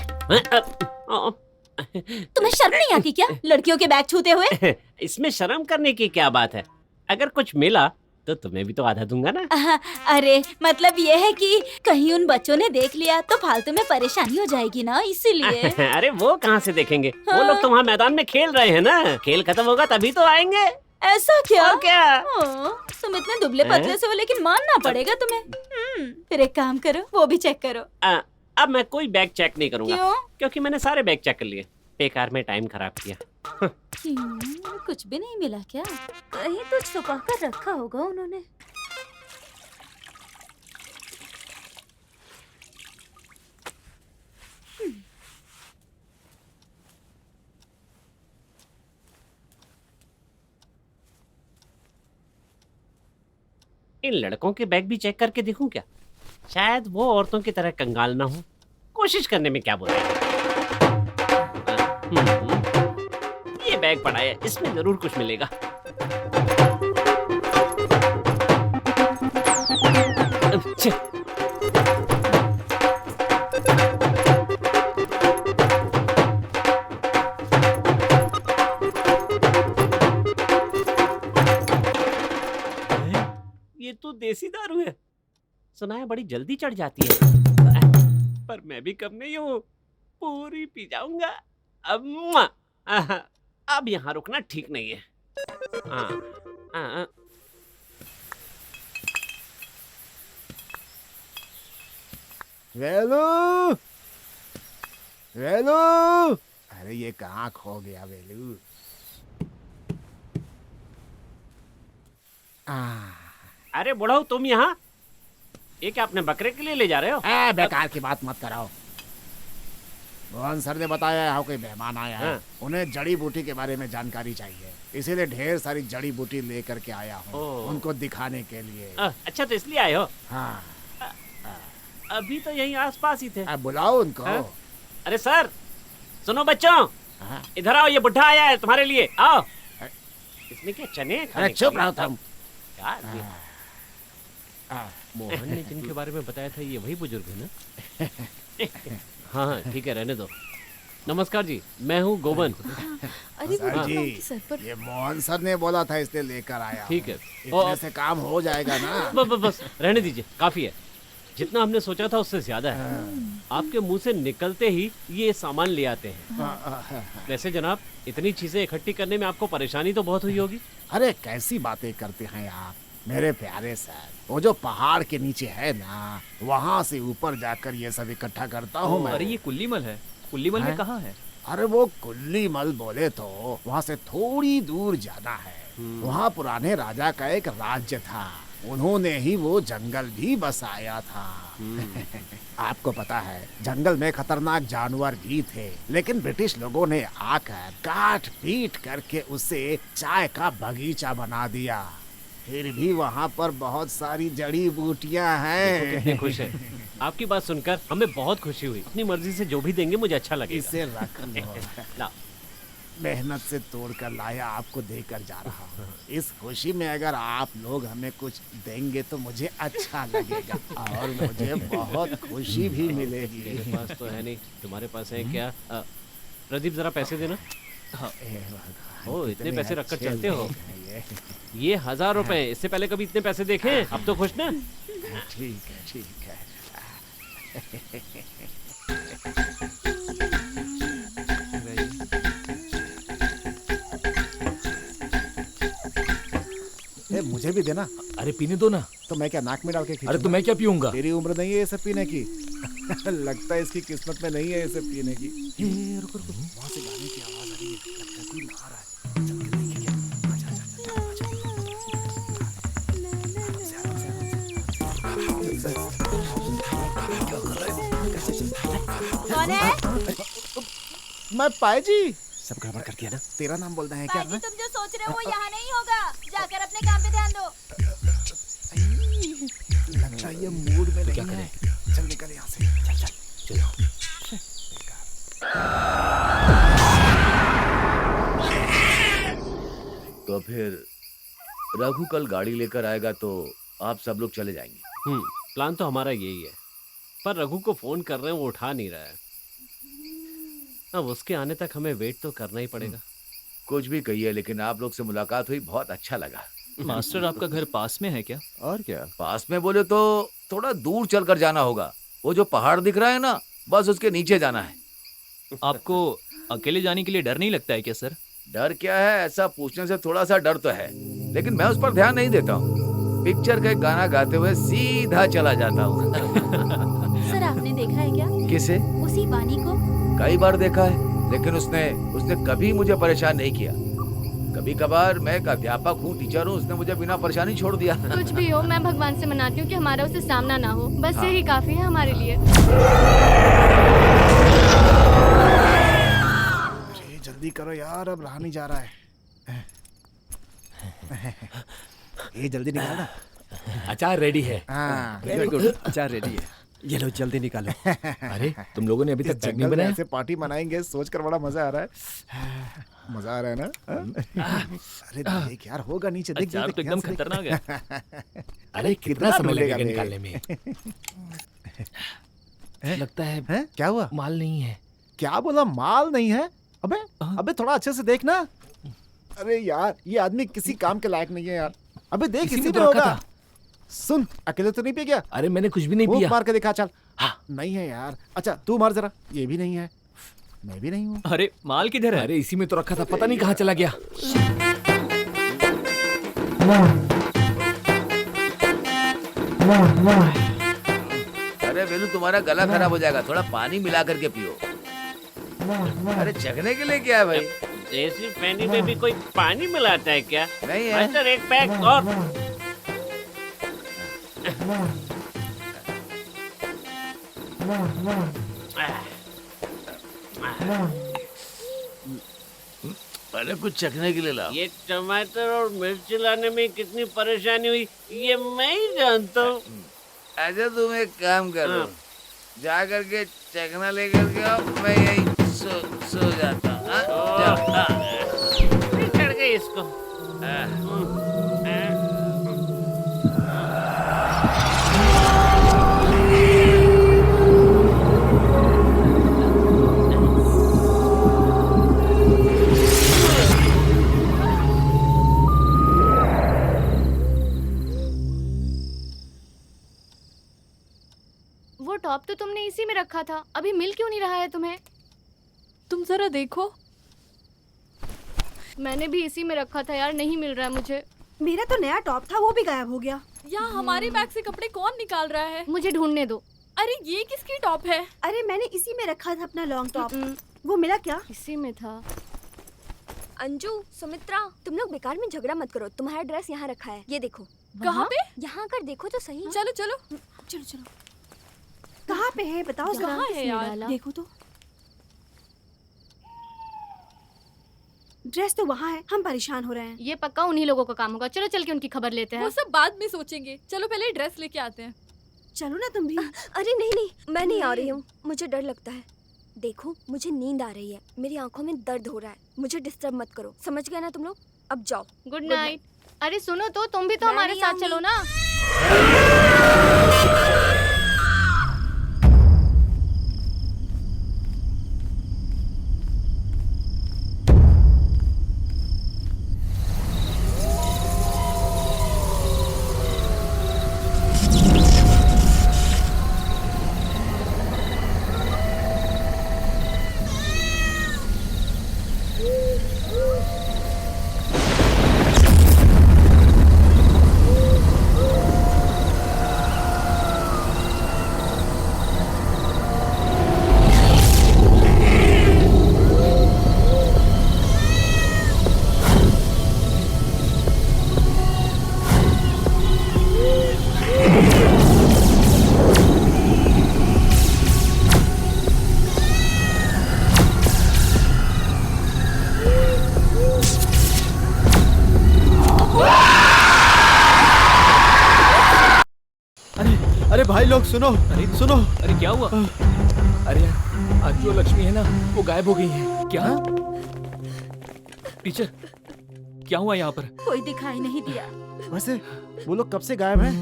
तुम्हें शर्म नहीं आती क्या लड़कियों के बैग छूते हुए?
इसमें शर्म करने की क्या बात है? अगर कुछ मिला तो तुम्हें भी तो आधा दूंगा ना।
अरे मतलब ये है कि कहीं उन बच्चों ने देख लिया तो फालतू में परेशानी हो जाएगी ना, इसीलिए।
अरे वो कहाँ से देखेंगे? वो लोग तो वहाँ मैदान में खेल रहे हैं ना। खेल खत्म होगा तभी तो आएंगे।
ऐसा क्या?
और क्या?
तुम इतने दुबले पतले से हो, लेकिन मानना पड़ेगा तुम्हें। फिर एक काम करो, वो भी चेक करो।
अब मैं कोई बैग चेक नहीं करूंगा।
क्यों?
क्योंकि मैंने सारे बैग चेक कर लिए। बेकार में टाइम खराब किया।
कुछ भी नहीं मिला क्या? कहीं तो छुपा कर रखा होगा उन्होंने।
इन लड़कों के बैग भी चेक करके देखूं क्या? शायद वो औरतों की तरह कंगाल ना हो। कोशिश करने में क्या बुराई है? ये बैग पड़ा है, इसमें जरूर कुछ मिलेगा। ये तो देसी दारू है। सुना है बड़ी जल्दी चढ़ जाती है, पर मैं भी कम नहीं हूँ, पूरी पी जाऊंगा। अब यहाँ रुकना ठीक नहीं है।
वेलू, वेलू, अरे ये कहाँ खो गया वेलू?
अरे बुढ़ाऊ, तुम यहाँ? ये क्या अपने बकरे के लिए ले जा रहे हो?
बेकार की बात मत कराओ। मोहन सर ने बताया यहाँ कोई मेहमान आया है। उन्हें जड़ी बूटी के बारे में जानकारी चाहिए, इसीलिए ढेर सारी जड़ी बूटी लेकर के आया हूँ उनको दिखाने के लिए।
अच्छा, तो इसलिए आए हो?
हाँ।
अभी तो यहीं आसपास ही थे।
बुलाओ उनको।
अरे सर, सुनो बच्चों, इधर आओ, ये बुढ़ा आया है तुम्हारे लिए, आओ। इसने क्या चने खाने?
अरे चुप रहो तुम।
मोहन ने जिनके बारे में बताया था ये वही बुजुर्ग है ना? हाँ ठीक है, रहने दो। नमस्कार जी, मैं हूँ गोबन।
अरे
सर जी, ये मोहन सर ने बोला था इसलिए लेकर आया।
ठीक है,
इतने से काम हो जाएगा ना?
बस रहने दीजिए, काफी है। जितना हमने सोचा था उससे ज्यादा है। आपके मुंह से निकलते ही ये सामान ले आते हैं। वैसे जनाब, इतनी चीजें इकट्ठी करने में आपको परेशानी तो बहुत हुई होगी।
अरे कैसी बातें करते हैं आप मेरे प्यारे सर। वो जो पहाड़ के नीचे है ना, वहाँ से ऊपर जाकर ये सब इकट्ठा करता हूँ मैं।
अरे ये कुल्लीमल है। कुल्लीमल में कहाँ है?
अरे वो कुल्लीमल बोले तो वहाँ से थोड़ी दूर जाना है। वहाँ पुराने राजा का एक राज्य था, उन्होंने ही वो जंगल भी बसाया था। आपको पता है जंगल में खतरनाक जानवर भी थे, लेकिन ब्रिटिश लोगों ने आकर काट पीट करके उसे चाय का बगीचा बना दिया। फिर भी वहाँ पर बहुत सारी जड़ी बूटियाँ हैं।
कितने खुश है। आपकी बात सुनकर हमें बहुत खुशी हुई। अपनी मर्जी से जो भी देंगे मुझे अच्छा लगेगा।
इसे रख लो।
ला।
मेहनत से तोड़ कर लाया, आपको देकर जा रहा हूँ। इस खुशी में अगर आप लोग हमें कुछ देंगे तो मुझे अच्छा लगेगा और मुझे बहुत खुशी भी मिलेगी।
मेरे पास तो है नहीं, तुम्हारे पास है क्या? प्रदीप जरा पैसे देना।
हाँ।
ओ इतने पैसे रखकर चलते हो। ये 1000 रुपए, इससे पहले कभी इतने पैसे देखे? अब तो खुश ना?
ठीक है ठीक है। मुझे भी देना।
अरे पीने दो ना।
तो मैं क्या नाक में डाल के?
अरे तो मैं क्या पीऊंगा?
तेरी उम्र नहीं है ये सब पीने की। लगता है इसकी किस्मत में नहीं है ये सब पीने की। रुको रुको, वहाँ से गाने की आवाज आ रही है, लगता है कोई नहा रहा है। चल के देखें क्या? आजा आजा आजा।
कौन है?
मैं पाए जी।
सब गड़बड़ कर दिया ना?
तेरा नाम बोलना है क्या?
तुम जो सोच रहे हो वो यहाँ नहीं होगा, जाकर अपने काम पे ध्यान दो।
लगता है ये मूड में नहीं है। चल निकल यहाँ से। चल चल चलो।
तो फिर रघु कल गाड़ी लेकर आएगा तो आप सब लोग चले जाएंगे।
प्लान तो हमारा यही है, पर रघु को फोन कर रहे हैं, वो उठा नहीं रहा है। अब उसके आने तक हमें वेट तो करना ही पड़ेगा।
कुछ भी कहिए, लेकिन आप लोग से मुलाकात हुई, बहुत अच्छा लगा।
मास्टर आपका घर पास में है क्या?
और क्या?
पास में बोले तो थोड़ा दूर चलकर जाना होगा। वो जो पहाड़ दिख रहा है ना, बस उसके नीचे जाना है।
आपको अकेले जाने के लिए डर नहीं लगता है क्या सर?
डर क्या है, ऐसा पूछने से थोड़ा सा डर तो है, लेकिन मैं उस पर ध्यान नहीं देता हूँ। पिक्चर का एक गाना गाते हुए सीधा चला जाता हूँ।
सर आपने देखा है क्या?
किसे?
उसी वानी को।
कई बार देखा है, लेकिन उसने कभी मुझे परेशान नहीं किया। कभी कभार मैं एक अध्यापक हूँ, टीचर हूँ, उसने मुझे बिना परेशानी छोड़ दिया।
कुछ भी हो, मैं भगवान से मनाती हूँ कि हमारा उसे सामना ना हो, बस
हाँ।
यही काफी है हमारे लिए।
जल्दी करो यार, अब रहा नहीं जा रहा है। ये जल्दी निकालना।
अचार रेडी है।
हाँ
वेरी गुड, अचार रेडी है। ये लो जल्दी निकालो।
अरे तुम लोगों ने अभी तक चटनी बनाया?
ऐसे पार्टी मनाएंगे सोचकर बड़ा मजा आ रहा है। मजा आ रहा है ना? अरे देख यार, होगा नीचे, देख
अचार
देख,
तो एकदम
ध्यान से देख।
खतरनाक है।
अरे कितना समय
मिलेगा
लगेगा
बे?
निकालने में? लगता है
हैं? क्या हुआ?
माल नहीं है।
क्या बोला? माल नहीं है? अबे अबे थोड़ा अच्छे से देख ना। अरे यार, ये आदमी किसी काम के लायक नहीं है यार। अबे देख,
इसी
इसी
में
पे
तो रखा
होगा।
था।
सुन, अकेले तो नहीं पी गया?
अरे मैंने कुछ भी नहीं
फूंक
पिया।
मार के दिखा, चल। हाँ नहीं है यार। अच्छा तू मार जरा। ये भी नहीं है, मैं भी नहीं हूँ।
अरे माल किधर है?
अरे इसी में तो रखा था, पता नहीं कहाँ चला गया।
अरे वेलू, तुम्हारा गला खराब हो जाएगा, थोड़ा पानी मिला करके पियो। अरे चखने के लिए क्या है भाई?
ऐसी पैनी में भी कोई पानी मिलाता है क्या?
नहीं है।
मास्टर एक पैक और।
अरे कुछ चखने के लिए लाओ।
ये टमाटर और मिर्च लाने में कितनी परेशानी हुई ये मैं ही जानता हूँ।
अच्छा तुम एक काम करो, जा करके चखना लेकर के आओ, मैं यही सो जाता हूँ।
चढ़ गई इसको।
वो टॉप तो तुमने इसी में रखा था, अभी मिल क्यों नहीं रहा है तुम्हें?
तुम जरा देखो।
मैंने भी इसी में रखा था यार, नहीं मिल रहा है मुझे।
मेरा तो नया टॉप था, वो भी गायब हो गया।
यहाँ हमारे बैग से कपड़े कौन निकाल रहा है?
मुझे ढूंढने दो।
अरे ये किसकी टॉप है?
अरे मैंने इसी में रखा था अपना लॉन्ग टॉप। वो मिला क्या?
इसी में था।
अंजू, सुमित्रा, तुम लोग बेकार में झगड़ा मत करो। तुम्हारा ड्रेस यहाँ रखा है, ये देखो।
कहाँ पे?
यहाँ कर देखो तो सही।
चलो चलो
चलो चलो। कहाँ पे है बताओ जरा।
कहाँ है यार?
देखो तो। ड्रेस तो वहाँ है, हम परेशान हो रहे हैं।
ये पक्का उन्हीं लोगों का काम होगा। चलो चल के उनकी खबर लेते हैं।
वो सब बाद में सोचेंगे। चलो पहले ड्रेस लेके आते हैं।
चलो ना तुम भी।
अरे नहीं नहीं, मैं नहीं आ रही हूँ, मुझे डर लगता है। देखो मुझे नींद आ रही है, मेरी आंखों में दर्द हो रहा है, मुझे डिस्टर्ब मत करो, समझ गए ना तुम लोग? अब जाओ।
Good night. अरे सुनो तो, तुम भी तो
मैं
हमारे
नहीं
साथ
आऊंगी।
चलो ना।
अरे भाई लोग सुनो, सुनो।
अरे क्या हुआ?
अरे यार, आज जो लक्ष्मी है ना, वो गायब हो गई है।
क्या? टीचर, क्या हुआ यहाँ पर?
कोई दिखाई नहीं दिया।
वैसे वो लोग कब से गायब हैं?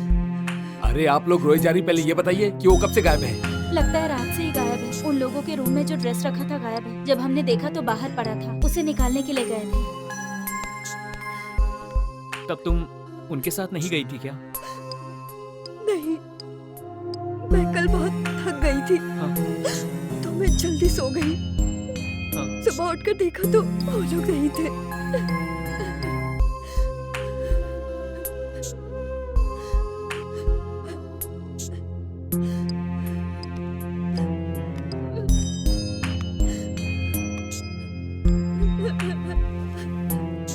अरे आप लोग रोई जा रही, पहले ये बताइए कि वो कब से गायब है?
लगता है रात से ही गायब है। उन लोगों के रूम में जो ड्रेस रखा था गायब है। जब हमने देखा तो बाहर पड़ा था, उसे निकालने के लिए गए थे।
तब तुम उनके साथ नहीं गई थी क्या?
नहीं, मैं कल बहुत थक गई थी, तो मैं जल्दी सो गई। सुबह उठकर देखा तो वो लोग नहीं थे।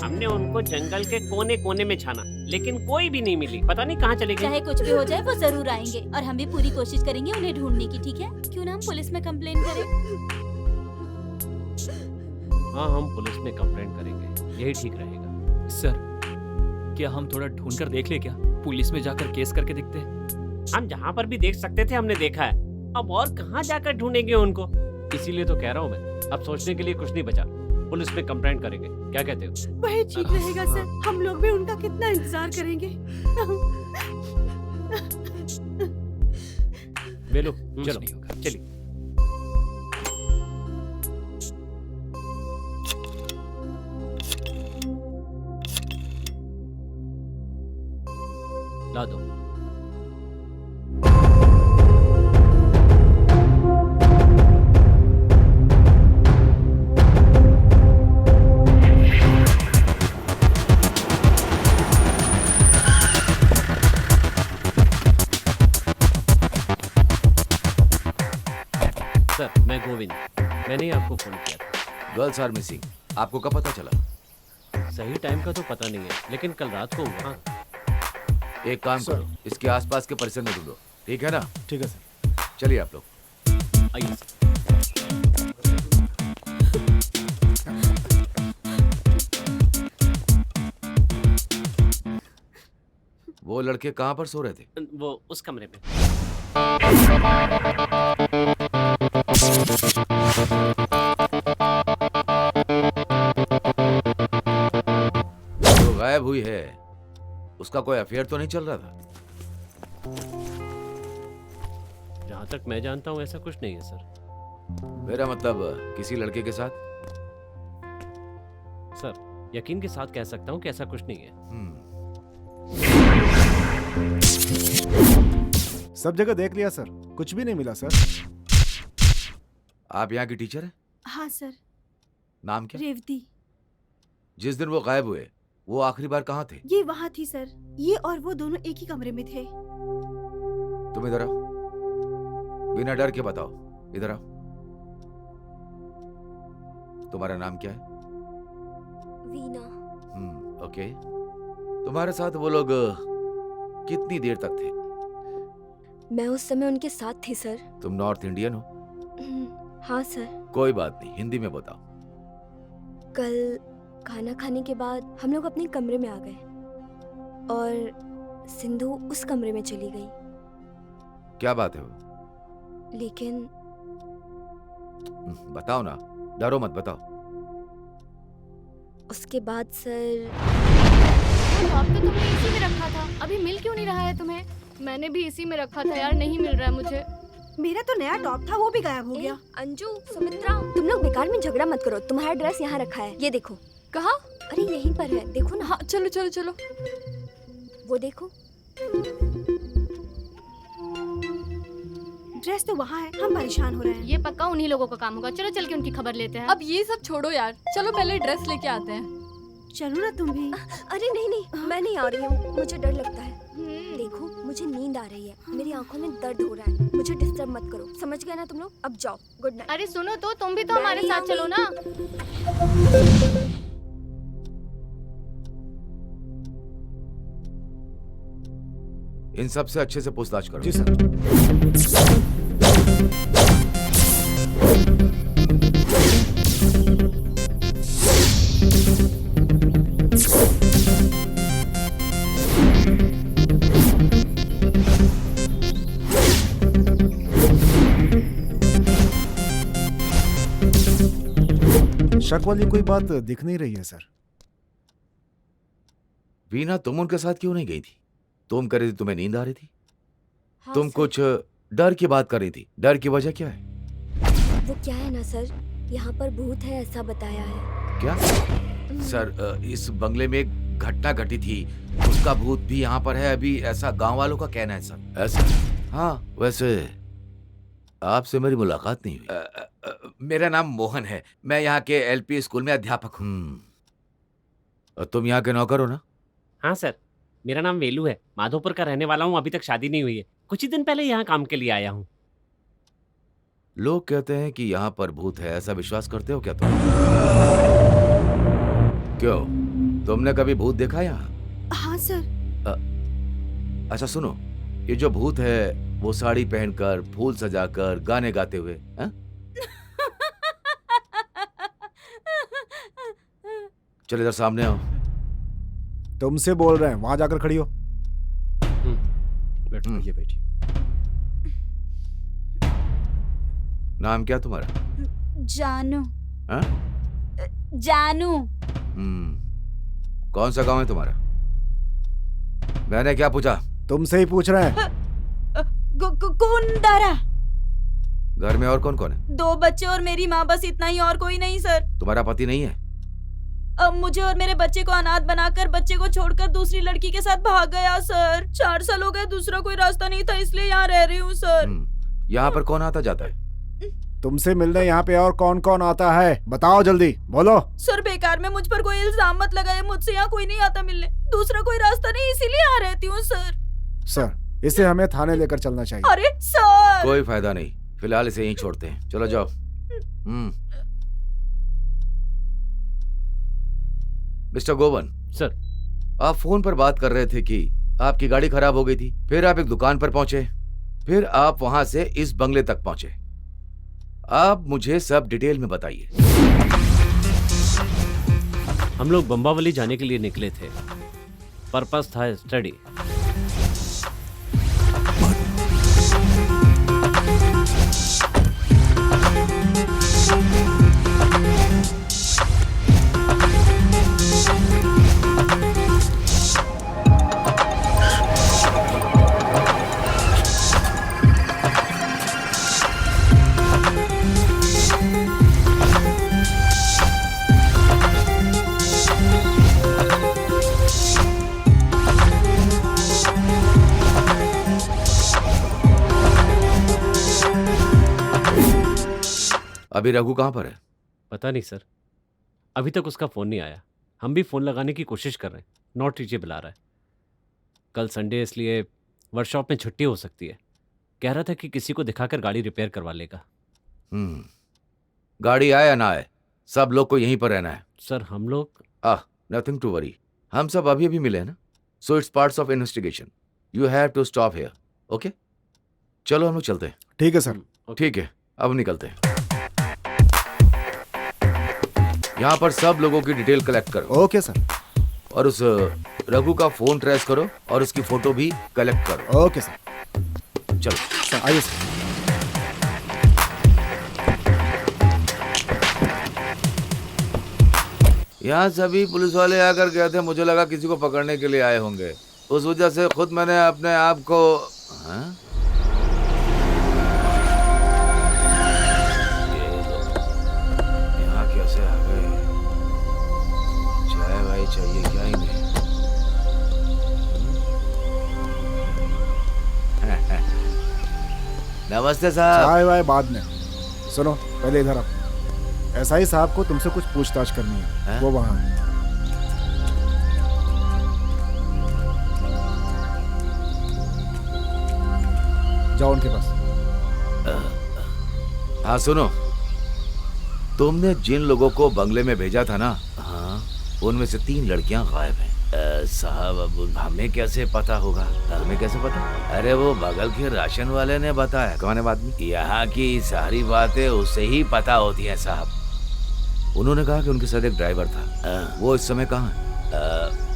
हमने उनको जंगल के कोने कोने में छाना, लेकिन कोई भी नहीं मिली। पता नहीं कहाँ चले गए।
चाहे कुछ भी हो जाए वो जरूर आएंगे और हम भी पूरी कोशिश करेंगे उन्हें ढूंढने की। ठीक है? क्यों ना हम पुलिस में कंप्लेन करें?
हाँ, हम पुलिस में कंप्लेंट करेंगे, यही ठीक रहेगा।
सर, क्या हम थोड़ा ढूंढ कर देख ले क्या? पुलिस में जाकर केस करके देखते हैं।
हम जहाँ पर भी देख सकते थे हमने देखा है, अब और कहाँ जाकर ढूंढेंगे उनको? इसीलिए तो कह रहा हूँ मैं, अब सोचने के लिए कुछ नहीं बचा, पुलिस में कंप्लेंट करेंगे। क्या कहते हो?
वही ठीक रहेगा सर, हम लोग भी उनका कितना इंतजार करेंगे।
बेलो,
कुछ
चलो
नहीं होगा।
चलिए। ला दो। सर, मैं गोविंद, मैंने ही आपको फोन किया था।
गर्ल्स आर मिसिंग, आपको कब पता चला?
सही टाइम का तो पता नहीं है, लेकिन कल रात को हुआ।
एक काम करो, इसके आसपास के परिसर में ढूंढो, ठीक है ना?
ठीक है सर।
चलिए आप लोग।
आइए सर।
वो लड़के कहाँ पर सो रहे थे?
वो उस कमरे में।
जो गायब हुई है, उसका कोई अफेयर तो नहीं चल रहा था?
जहाँ तक मैं जानता हूँ ऐसा कुछ नहीं है सर।
मेरा मतलब किसी लड़के के साथ?
सर, यकीन के साथ कह सकता हूँ कि ऐसा कुछ नहीं है।
सब जगह देख लिया सर, कुछ भी नहीं मिला सर।
आप यहाँ की टीचर हैं?
हाँ सर।
नाम क्या?
रेवती।
जिस दिन वो गायब हुए वो आखिरी बार कहाँ थे?
ये वहाँ थी सर। ये और वो दोनों एक ही कमरे में थे।
तुम इधर आओ, बिना डर के बताओ, इधर आओ। तुम्हारा नाम क्या है?
वीना।
ओके। तुम्हारे साथ वो लोग कितनी देर तक थे?
मैं उस समय उनके साथ थी सर।
तुम नॉर्थ इंडियन हो?
हाँ सर।
कोई बात नहीं, हिंदी में बताओ।
कल खाना खाने के बाद हम लोग अपने कमरे में आ गए और सिंधु उस कमरे में चली गई।
क्या बात है वो?
लेकिन
बताओ ना, डरो मत, बताओ।
उसके बाद सर
टॉप तो तुमने इसी में रखा था, अभी मिल क्यों नहीं रहा है तुम्हें? मैंने भी इसी में रखा था यार, नहीं मिल रहा है मुझे।
मेरा तो नया टॉप था, वो भी गायब हो गया।
अंजू, सुमित्रा, तुम लोग बेकार में झगड़ा मत करो। तुम्हारा ड्रेस यहाँ रखा है, ये देखो।
कहाँ?
अरे यहीं पर है, देखो ना।
हाँ चलो चलो चलो।
वो देखो।
ड्रेस तो वहाँ है, हम परेशान हो रहे हैं।
ये पक्का उन्हीं लोगों का काम होगा। चलो चल के उनकी खबर लेते हैं।
अब ये सब छोड़ो यार, चलो पहले ड्रेस लेके आते हैं।
चलो ना तुम भी।
अरे नहीं नहीं, मैं नहीं आ रही हूँ, मुझे डर लगता है। देखो मुझे नींद आ रही है, मेरी आंखों में दर्द हो रहा है, मुझे डिस्टर्ब मत करो, समझ गए ना तुम लोग? अब जाओ, गुड नाइट।
अरे सुनो तो, तुम भी तो हमारे साथ चलो ना।
इन सब से अच्छे से पूछताछ करो।
जी सर। शक वाली कोई बात दिख नहीं रही है सर।
वीना, तुम उनके साथ क्यों नहीं गई थी? तुम कह रही थी तुम्हें नींद आ रही थी।
हाँ,
तुम
सर।
कुछ डर की बात कर रही थी। डर की वजह क्या है?
वो क्या है ना सर, यहाँ पर भूत है ऐसा बताया है।
क्या? सर, इस बंगले में एक घटना घटी थी, उसका भूत भी यहाँ पर है अभी, ऐसा गांव वालों का कहना है सर। ऐसा? हाँ, वैसे आपसे मेरी मुलाकात नहीं हुई। मेरा नाम मोहन है, मैं यहाँ के एलपी स्कूल में अध्यापक हूँ। तुम यहाँ के नौकर हो ना?
हाँ सर, मेरा नाम वेलू है, माधोपुर का रहने वाला हूँ। अभी तक शादी नहीं हुई है, कुछ ही दिन पहले यहाँ काम के लिए आया हूँ।
लोग कहते हैं कि यहाँ पर भूत है, ऐसा विश्वास करते हो क्या तुम? क्यों, तुमने कभी भूत देखा यहाँ?
हाँ सर।
अच्छा सुनो, ये जो भूत है वो साड़ी पहनकर, फूल सजाकर, गाने गाते हुए, हाँ? चल इधर सामने आओ।
तुमसे बोल रहे हैं, वहां जाकर खड़ी हो।
बैठिए बैठिए।
नाम क्या तुम्हारा?
जानू।
हाँ?
जानू।
कौन सा गांव है तुम्हारा? मैंने क्या पूछा?
तुमसे ही पूछ रहे हैं।
कुंदरा।
घर में और कौन कौन है?
2 बच्चे और मेरी माँ, बस इतना ही, और कोई नहीं सर।
तुम्हारा पति नहीं है?
अब मुझे और मेरे बच्चे को अनाथ बनाकर बच्चे को छोड़कर दूसरी लड़की के साथ भाग गया सर। 4 साल हो गए, दूसरा कोई रास्ता नहीं था, इसलिए यहाँ रह रही हूँ सर।
यहाँ पर कौन आता जाता है?
तुमसे मिलने यहाँ पे और कौन कौन आता है, बताओ जल्दी, बोलो।
सर बेकार में मुझ पर कोई इल्जाम मत लगाए, मुझसे यहाँ कोई नहीं आता मिलने, दूसरा कोई रास्ता नहीं, इसीलिए यहाँ रहती हूँ सर।
सर, इसे हमें थाने लेकर चलना चाहिए।
अरे सर!
कोई फायदा नहीं, फिलहाल इसे यहीं छोड़ते हैं, चलो जाओ। मिस्टर गोवन।
सर।
आप फोन पर बात कर रहे थे कि आपकी गाड़ी खराब हो गई थी, फिर आप एक दुकान पर पहुंचे, फिर आप वहां से इस बंगले तक पहुंचे। आप मुझे सब डिटेल में बताइए।
हम लोग बम्बावली जाने के लिए निकले थे, पर्पस था स्टडी।
अभी रघु कहाँ पर है?
पता नहीं सर, अभी तक उसका फोन नहीं आया। हम भी फ़ोन लगाने की कोशिश कर रहे हैं, नॉट रीचेबल आ रहा है। कल संडे इसलिए वर्कशॉप में छुट्टी हो सकती है। कह रहा था कि किसी को दिखाकर गाड़ी रिपेयर करवा लेगा।
गाड़ी आए या ना आए, सब लोग को यहीं पर रहना है।
सर हम लोग
नथिंग टू वरी, हम सब अभी अभी मिले हैं ना, so it's parts of investigation. You have to stop here, okay? चलो हम लोग चलते हैं।
ठीक है सर।
ठीक है, अब निकलते हैं। यहाँ पर सब लोगों की डिटेल कलेक्ट करो।
Okay sir.
और उस रघु का फोन ट्रेस करो और उसकी फोटो भी कलेक्ट करो।
Okay sir.
चलो
आइए सर।
यहाँ सभी पुलिस वाले आकर गए थे, मुझे लगा किसी को पकड़ने के लिए आए होंगे, उस वजह से खुद मैंने अपने आप को यहाँ कैसे आ गए? चाय भाई चाहिए क्या इन्हें? नमस्ते साहब।
चाय वाय बाद में, सुनो पहले इधर आओ। एसआई साहब को तुमसे कुछ पूछताछ करनी है। वो वहाँ है। जाओ उनके पास।
हाँ सुनो, तुमने जिन लोगों को बंगले में भेजा था ना, हाँ, उनमें से 3 लड़कियां गायब हैं। साहब अब हमें कैसे पता होगा? हमें कैसे पता? अरे वो बगल के राशन वाले ने बताया। कौन है आदमी? यहाँ की सारी बातें उससे ही पता होती हैं साहब। उन्होंने कहा कि उनके साथ एक ड्राइवर था। वो इस समय कहाँ है?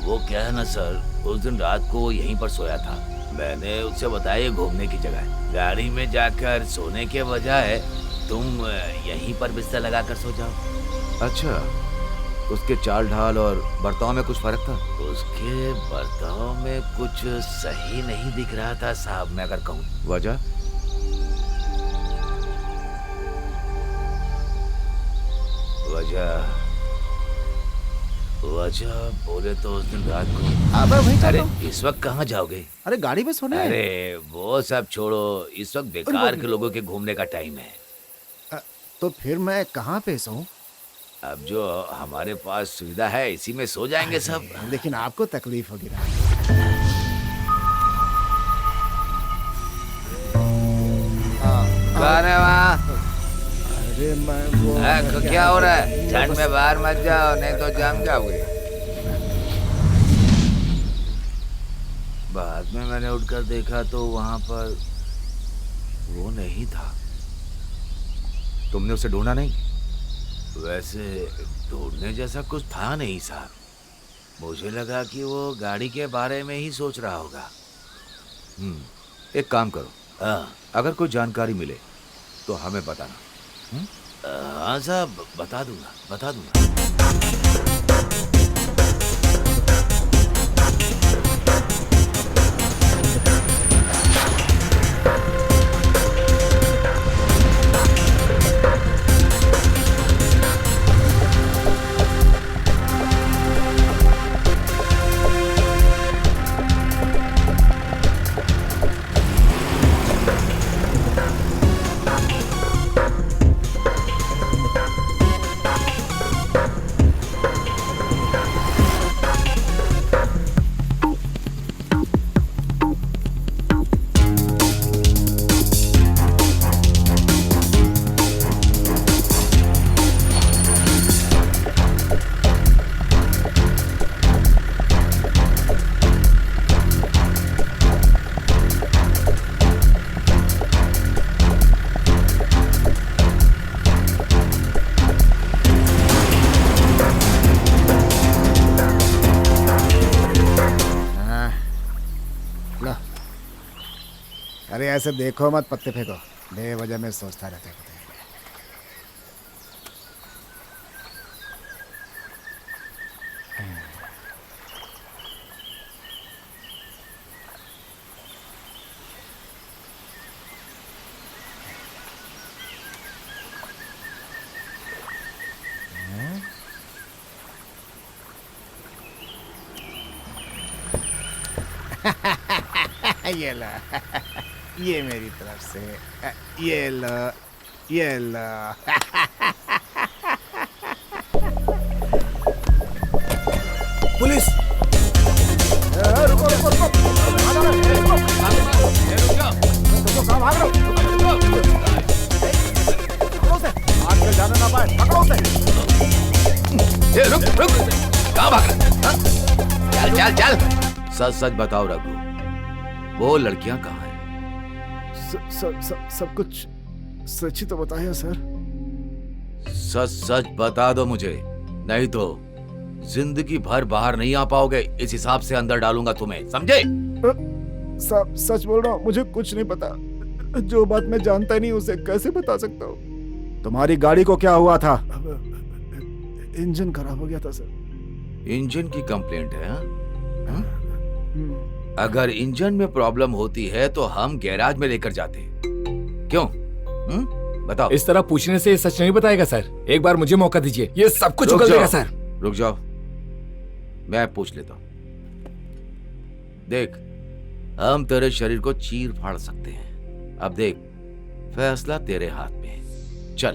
वो क्या है ना सर, उस दिन रात को वो यहीं पर सोया था। मैंने उससे बताया घूमने की जगह, गाड़ी में जाकर सोने के बजाय तुम यहीं पर बिस्तर लगाकर सो जाओ। अच्छा, उसके चाल ढाल और बर्ताव में कुछ फर्क था? उसके बर्ताव में कुछ सही नहीं दिख रहा था साहब, मैं अगर कहूँ। वजह? वजह बोले तो उस दिन रात को। अरे इस वक्त कहाँ जाओगे?
अरे गाड़ी में सोने।
अरे वो सब छोड़ो, इस वक्त बेकार के लोगों के घूमने का टाइम है।
तो फिर मैं कहाँ पे सोऊं?
अब जो हमारे पास सुविधा है इसी में सो जाएंगे सब।
लेकिन आपको तकलीफ होगी ना।
कौन है वहाँ?
अरे मैं वो
क्या हो रहा है? ठंड में बाहर मत जाओ, नहीं तो जम जाओगे। बाद में मैंने उठकर देखा तो वहाँ पर वो नहीं था। तुमने उसे ढूंढा नहीं? वैसे ढूंढने जैसा कुछ था नहीं साहब। मुझे लगा कि वो गाड़ी के बारे में ही सोच रहा होगा। एक काम करो, अगर कोई जानकारी मिले तो हमें बताना। हाँ साहब, बता दूंगा।
अरे ऐसे देखो मत, पत्ते फेंको, बेवजह में सोचता रहता है। ये लो, ये मेरी तरफ से, ये लो, ये लो। पुलिस! रुको रुको रुको! कहाँ भाग रहे हो? पकड़ो उसे! आगे जाने ना पाए, पकड़ो उसे!
रुक रुक! कहाँ भाग रहे? चल चल चल! सच सच बताओ रघु, वो लड़कियां कहाँ हैं?
सब कुछ सच ही तो बताया सर।
सच सच बता दो मुझे, नहीं तो जिंदगी भर बाहर नहीं आ पाओगे। इस हिसाब से अंदर डालूंगा तुम्हें, समझे?
सच बोल रहा हूँ, मुझे कुछ नहीं पता। जो बात मैं जानता ही नहीं उसे कैसे बता सकता हूँ। तुम्हारी गाड़ी को क्या हुआ था? इंजन खराब हो गया था सर।
इंजन की कंप्लेंट है? हाँ? अगर इंजन में प्रॉब्लम होती है तो हम गैराज में लेकर जाते। क्यों? बताओ।
इस तरह पूछने से सच नहीं बताएगा सर। एक बार मुझे मौका दीजिए, ये सब कुछ उगल देगा सर।
रुक जाओ, मैं पूछ लेता हूं। देख, हम तेरे शरीर को चीर फाड़ सकते हैं। अब देख, फैसला तेरे हाथ में है। चल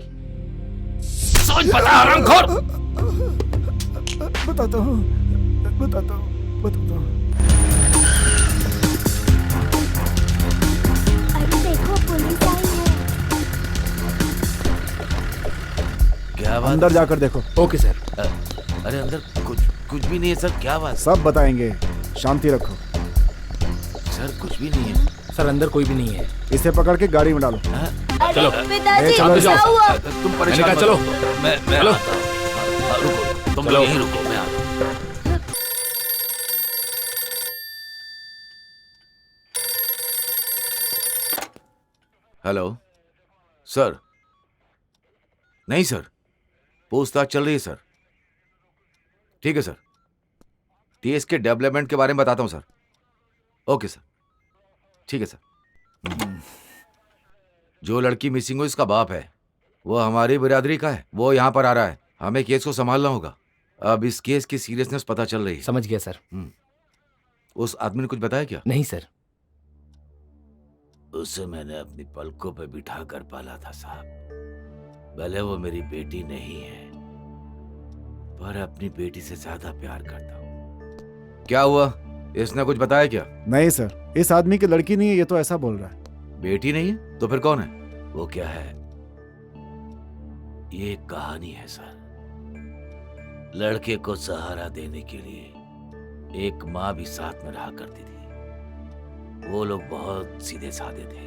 सोच, बता हरामखोर।
बताता हूँ।
अरे देखो, पुलिस आई है।
क्या बात?
अंदर जाकर देखो।
Okay sir.
अरे अंदर कुछ भी नहीं है सर। क्या बात?
सब बताएंगे, शांति रखो।
सर कुछ भी नहीं है
सर, अंदर कोई भी नहीं है।
इसे पकड़ के गाड़ी में डालो।
चलो
पिताजी,
चलो,
क्या हुआ?
तुम परेशान मत
चलो।
हो। मैं
चलो।
आता हूं। रुको, तुम लोग यहीं रुको, मैं आता हूं। Hello sir. नहीं सर, पूछताछ चल रही है सर। ठीक है सर, टीएस के डेवलपमेंट के बारे में बताता हूं सर। ओके सर, ठीक है सर। जो लड़की मिसिंग हुई इसका बाप है, वो हमारी बिरादरी का है। वो यहाँ पर आ रहा है, हमें केस को संभालना होगा। अब इस केस की सीरियसनेस पता चल रही है।
समझ गया सर।
उस आदमी ने कुछ बताया क्या?
नहीं सर।
उसे मैंने अपनी पलकों पे बिठा कर पाला था साहब। भले वो मेरी बेटी नहीं है, पर अपनी बेटी से ज्यादा प्यार करता हूँ। क्या हुआ? इसने कुछ बताया क्या?
नहीं सर, इस आदमी की लड़की नहीं है, ये तो ऐसा बोल रहा है।
बेटी नहीं है तो फिर कौन है? वो क्या है, ये एक कहानी है सर। लड़के को सहारा देने के लिए एक माँ भी साथ में रहा करती थी। वो लोग बहुत सीधे साधे थे।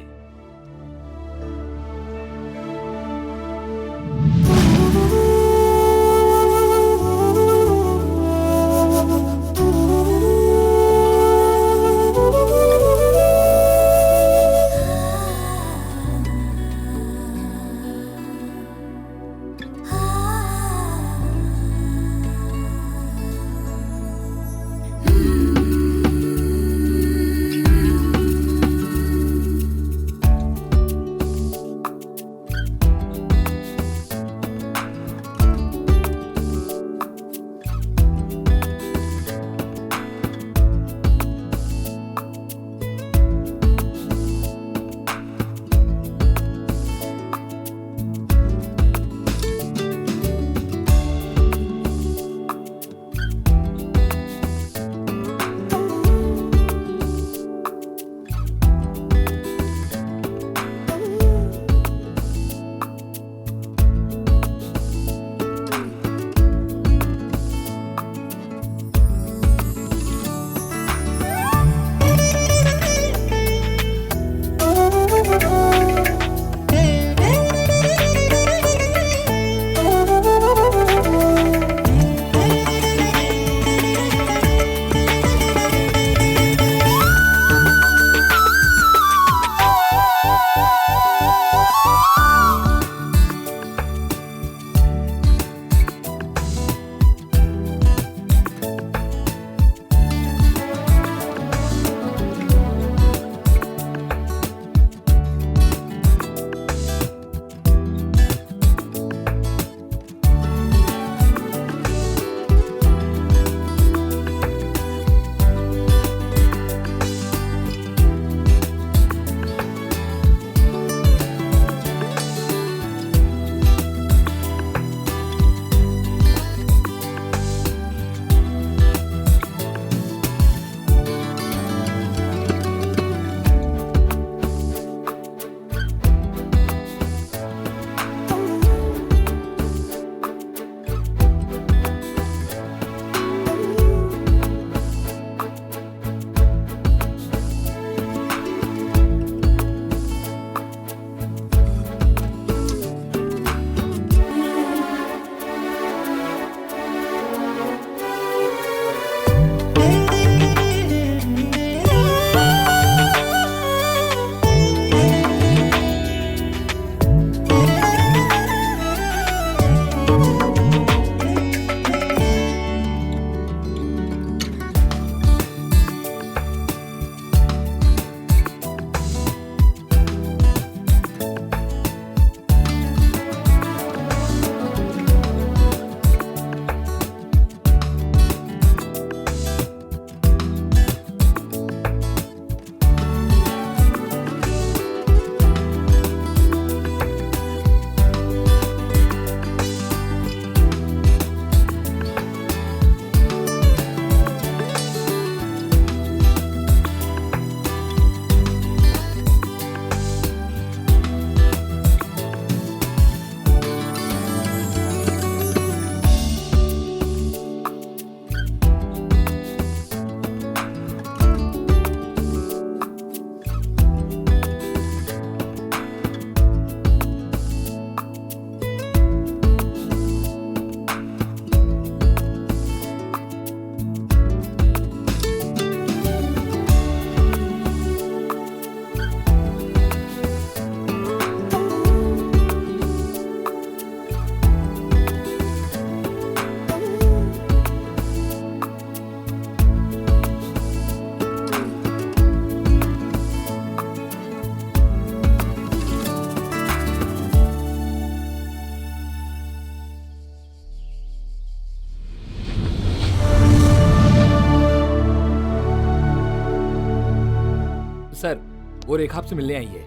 वो रेखा आपसे मिलने आई है।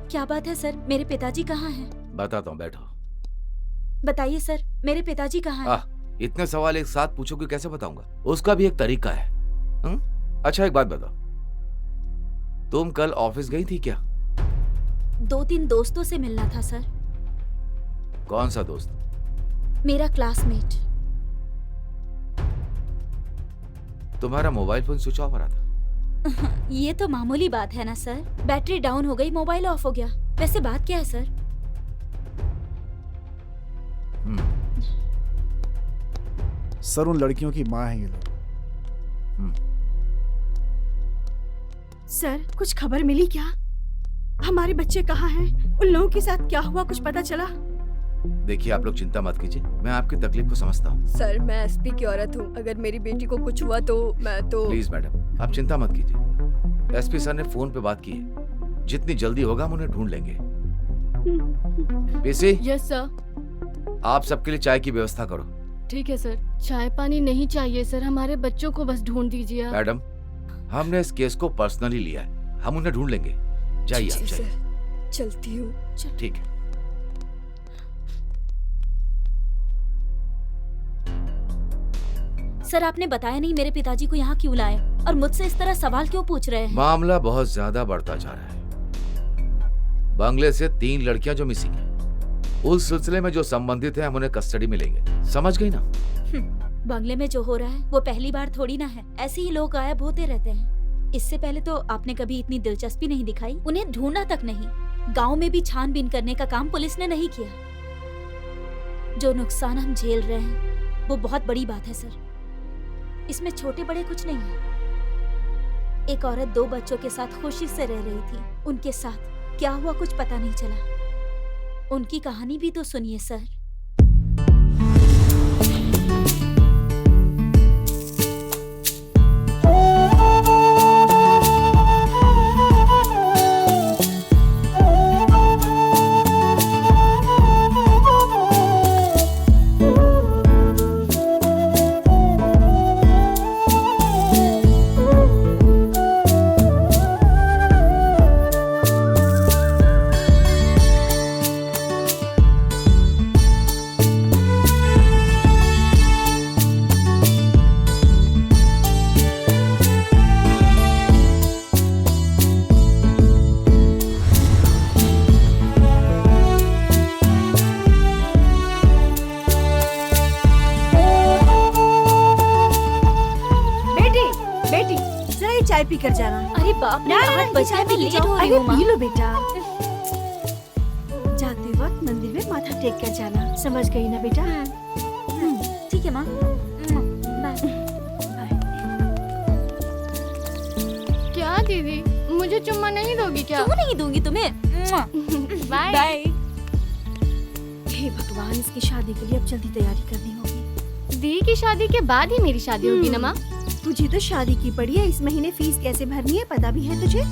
क्या बात है सर, मेरे पिताजी कहाँ हैं?
बताता हूँ, बैठो।
बताइए सर, मेरे पिताजी कहाँ हैं?
इतने सवाल एक साथ पूछोगे, कैसे बताऊंगा? उसका भी एक तरीका है। अच्छा एक बात बताओ, तुम कल ऑफिस गई थी क्या?
2-3 दोस्तों से मिलना था सर।
कौन सा दोस्त?
मेरा क्लासमेट।
तुम्हारा मोबाइल फोन स्विच ऑफ आ रहा था।
ये तो मामूली बात है ना सर, बैटरी डाउन हो गई, मोबाइल ऑफ हो गया। वैसे बात क्या है सर?
सर उन लड़कियों की माँ है ये लोग।
सर कुछ खबर मिली क्या? हमारे बच्चे कहाँ हैं? उन लोगों के साथ क्या हुआ, कुछ पता चला?
देखिए आप लोग चिंता मत कीजिए, मैं आपकी तकलीफ को समझता हूँ।
सर मैं एसपी की औरत हूँ, अगर मेरी बेटी को कुछ हुआ तो मैं तो।
प्लीज मैडम आप चिंता मत कीजिए, एसपी सर ने फोन पे बात की है, जितनी जल्दी होगा हम उन्हें ढूंढ लेंगे। PC,
yes sir.
आप सबके लिए चाय की व्यवस्था करो।
ठीक है सर। चाय पानी नहीं चाहिए सर, हमारे बच्चों को बस ढूंढ दीजिए आप।
मैडम हमने इस केस को पर्सनली लिया है, हम उन्हें ढूंढ लेंगे। जाइए आप जाइए।
चलती हूँ।
ठीक है।
सर आपने बताया नहीं मेरे पिताजी को यहाँ क्यों लाए और मुझसे इस तरह सवाल क्यों पूछ रहे हैं?
मामला बहुत ज्यादा बढ़ता जा रहा है। बंगले से 3 लड़कियां जो मिसिंग हैं, उस सिलसिले में जो संबंधित हैं हम उन्हें कस्टडी में लेंगे, समझ गई ना?
बंगले में जो हो रहा है वो पहली बार थोड़ी ना है, ऐसे ही लोग गायब होते रहते हैं। इससे पहले तो आपने कभी इतनी दिलचस्पी नहीं दिखाई, उन्हें ढूंढना तक नहीं। गाँव में भी छानबीन करने का काम पुलिस ने नहीं किया। जो नुकसान हम झेल रहे हैं वो बहुत बड़ी बात है सर, इसमें छोटे बड़े कुछ नहीं है। एक औरत 2 बच्चों के साथ खुशी से रह रही थी, उनके साथ क्या हुआ कुछ पता नहीं चला। उनकी कहानी भी तो सुनिए सर।
चाय पी कर जाना।
अरे बाप रे, 8 बजे मैं लेट हो रही हूँ माँ।
पी लो बेटा। जाते वक्त मंदिर में माथा टेक कर जाना, समझ गई ना बेटा?
ठीक है माँ, बाय।
क्या दीदी, मुझे चुम्मा नहीं दोगी क्या?
क्यों नहीं दूंगी तुम्हें?
Bye
bye.
हे भगवान, इसकी शादी के लिए अब जल्दी तैयारी करनी होगी।
दी की शादी के बाद ही मेरी शादी होगी ना माँ?
तुझे तो शादी की पड़ी है, इस महीने फीस कैसे भरनी है पता भी है तुझे?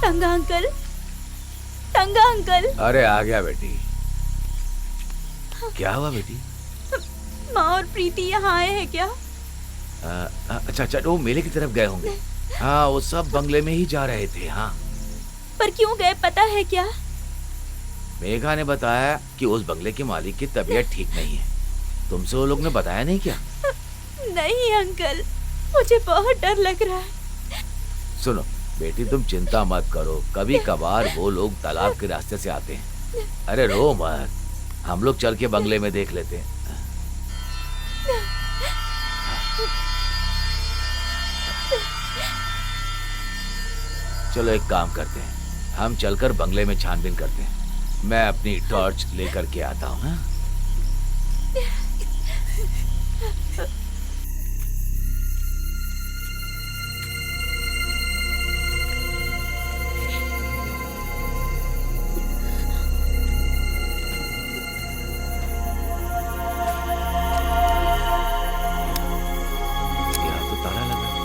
टंगा अंकल, टंगा अंकल।
अरे आ गया बेटी। क्या हुआ बेटी?
माँ और प्रीति यहाँ आए हैं क्या?
अच्छा अच्छा, वो मेले की तरफ गए होंगे। हाँ, वो सब बंगले में ही जा रहे थे। हाँ,
पर क्यों गए पता है क्या?
मेघा ने बताया कि उस बंगले के मालिक की तबीयत ठीक नहीं है। तुमसे वो लोग ने बताया नहीं क्या?
नहीं अंकल, मुझे बहुत डर लग रहा है।
सुनो बेटी, तुम चिंता मत करो, कभी कभार वो लोग तालाब के रास्ते से आते हैं। अरे रो मत, हम लोग चल के बंगले में देख लेते हैं। चलो एक काम करते हैं, हम चलकर बंगले में छानबीन करते हैं। मैं अपनी टॉर्च लेकर के आता हूँ। हाँ? यहाँ तो ताला लगा है।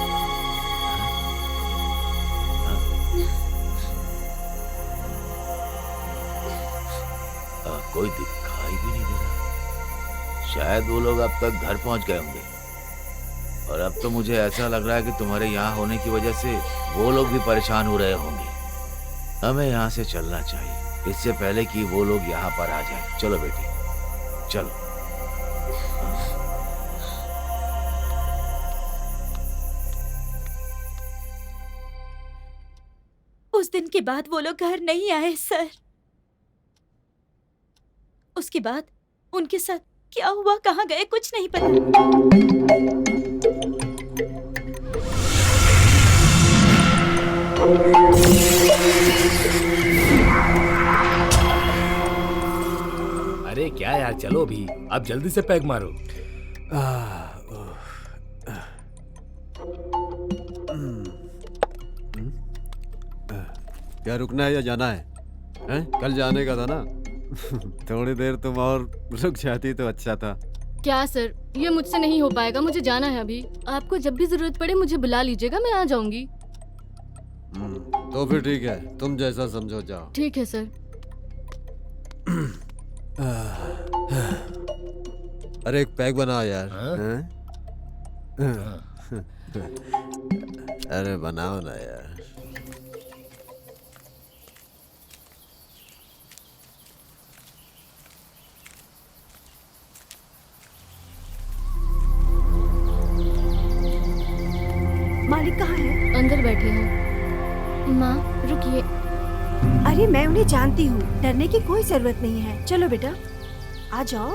हाँ? कोई दिखाई भी नहीं दे रहा। शायद वो लोग अब तक घर पहुंच गए होंगे। और अब तो मुझे ऐसा लग रहा है कि तुम्हारे यहाँ होने की वजह से वो लोग भी परेशान हो रहे होंगे। हमें यहाँ से चलना चाहिए इससे पहले कि वो लोग यहाँ पर आ जाएं। चलो बेटी, चलो।
उस दिन के बाद वो लोग घर नहीं आए सर। उसके बाद उनके साथ क्या हुआ, कहाँ गए, कुछ नहीं पता।
अरे क्या यार, चलो भी, अब जल्दी से पैक मारो।
क्या रुकना है या जाना है? हैं? कल जाने का था ना। थोड़ी देर तुम और रुक जाती तो अच्छा था।
क्या सर, ये मुझसे नहीं हो पाएगा, मुझे जाना है अभी। आपको जब भी जरूरत पड़े मुझे बुला लीजिएगा, मैं आ जाऊंगी।
तो फिर ठीक है, तुम जैसा समझो जाओ।
ठीक है सर।
अरे एक पैक बना यार। हैं? अरे बनाओ ना यार।
मालिक कहाँ है?
अंदर बैठे हैं। माँ रुकिए।
अरे मैं उन्हें जानती हूँ, डरने की कोई जरूरत नहीं है। चलो बेटा, आ जाओ।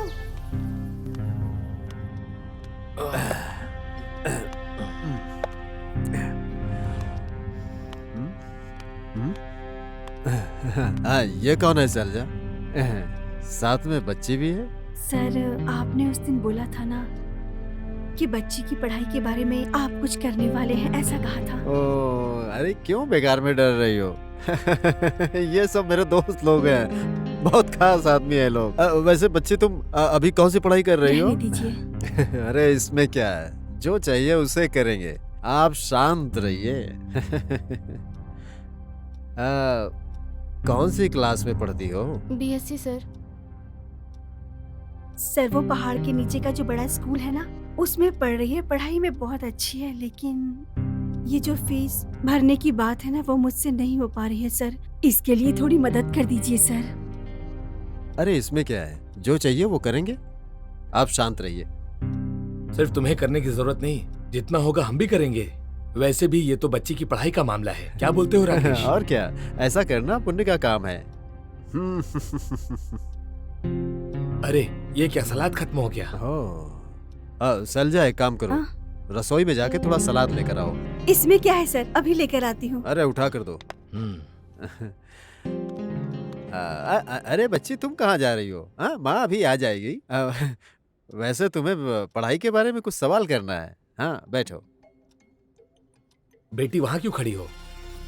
हाँ, ये कौन है सरजा? साथ में बच्ची भी है?
सर, आपने उस दिन बोला था ना कि बच्ची की पढ़ाई के बारे में आप कुछ करने वाले हैं, ऐसा कहा था।
ओ, अरे क्यों बेकार में डर रही हो? ये सब मेरे दोस्त लोग हैं, बहुत खास आदमी है लोग। वैसे बच्ची तुम अभी कौन सी पढ़ाई कर रही हो?
रहने दीजिए।
अरे इसमें क्या है, जो चाहिए उसे करेंगे, आप शांत रहिए। कौन सी क्लास में पढ़ती हो?
BSc sir.
सर, वो पहाड़ के नीचे का जो बड़ा स्कूल है ना, उसमें पढ़ रही है। पढ़ाई में बहुत अच्छी है, लेकिन ये जो फीस भरने की बात है ना, वो मुझसे नहीं हो पा रही है सर। इसके लिए थोड़ी मदद कर दीजिए सर।
अरे इसमें क्या है, जो चाहिए वो करेंगे, आप शांत रहिए।
सिर्फ तुम्हें करने की जरूरत नहीं, जितना होगा हम भी करेंगे। वैसे भी ये तो बच्ची की पढ़ाई का मामला है, क्या बोलते हो राकेश?
और क्या, ऐसा करना पुण्य का काम है।
अरे ये क्या, सलाद खत्म हो गया?
सलजा एक काम करो, रसोई में जाके थोड़ा सलाद लेकर आओ।
इसमें क्या है सर, अभी लेकर आती हूँ।
अरे उठा कर दो। अरे बच्ची तुम कहाँ जा रही हो? हाँ, माँ अभी आ जाएगी। वैसे तुम्हें पढ़ाई के बारे में कुछ सवाल करना है। हाँ बैठो।
बेटी वहाँ क्यों खड़ी हो,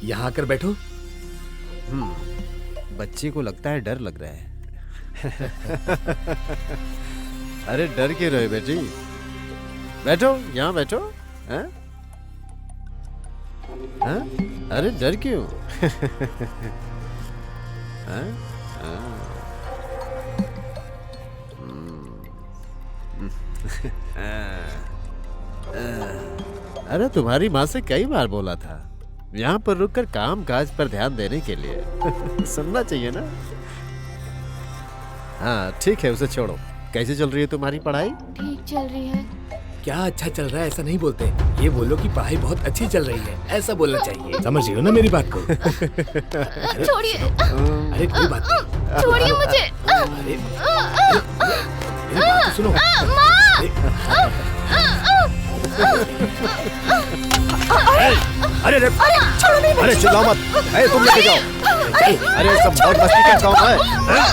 यहाँ आकर बैठो।
बच्ची को लगता है डर लग रहा है। अरे डर क्यों रहे बेटी, बैठो यहाँ बैठो। हाँ? हाँ? अरे डर क्यों? हाँ? अरे तुम्हारी माँ से कई बार बोला था यहाँ पर रुककर काम काज पर ध्यान देने के लिए। सुनना चाहिए ना। हाँ ठीक है, उसे छोड़ो। कैसे चल रही है तुम्हारी पढ़ाई?
ठीक चल रही है।
क्या अच्छा चल रहा है ऐसा नहीं बोलते, ये बोलो कि पढ़ाई बहुत अच्छी चल रही है, ऐसा बोलना चाहिए। समझ रही हो ना मेरी बात को?
छोड़िए।
अरे कोई बात नहीं,
छोड़िए मुझे।
अरे मेरी बात तो सुनो।
अरे अरे
छोड़ो नहीं
अरे चिल्लाओ मत। ए, तुम लेके जाओ। अरे सब बहुत मस्ती का काम है, हैं?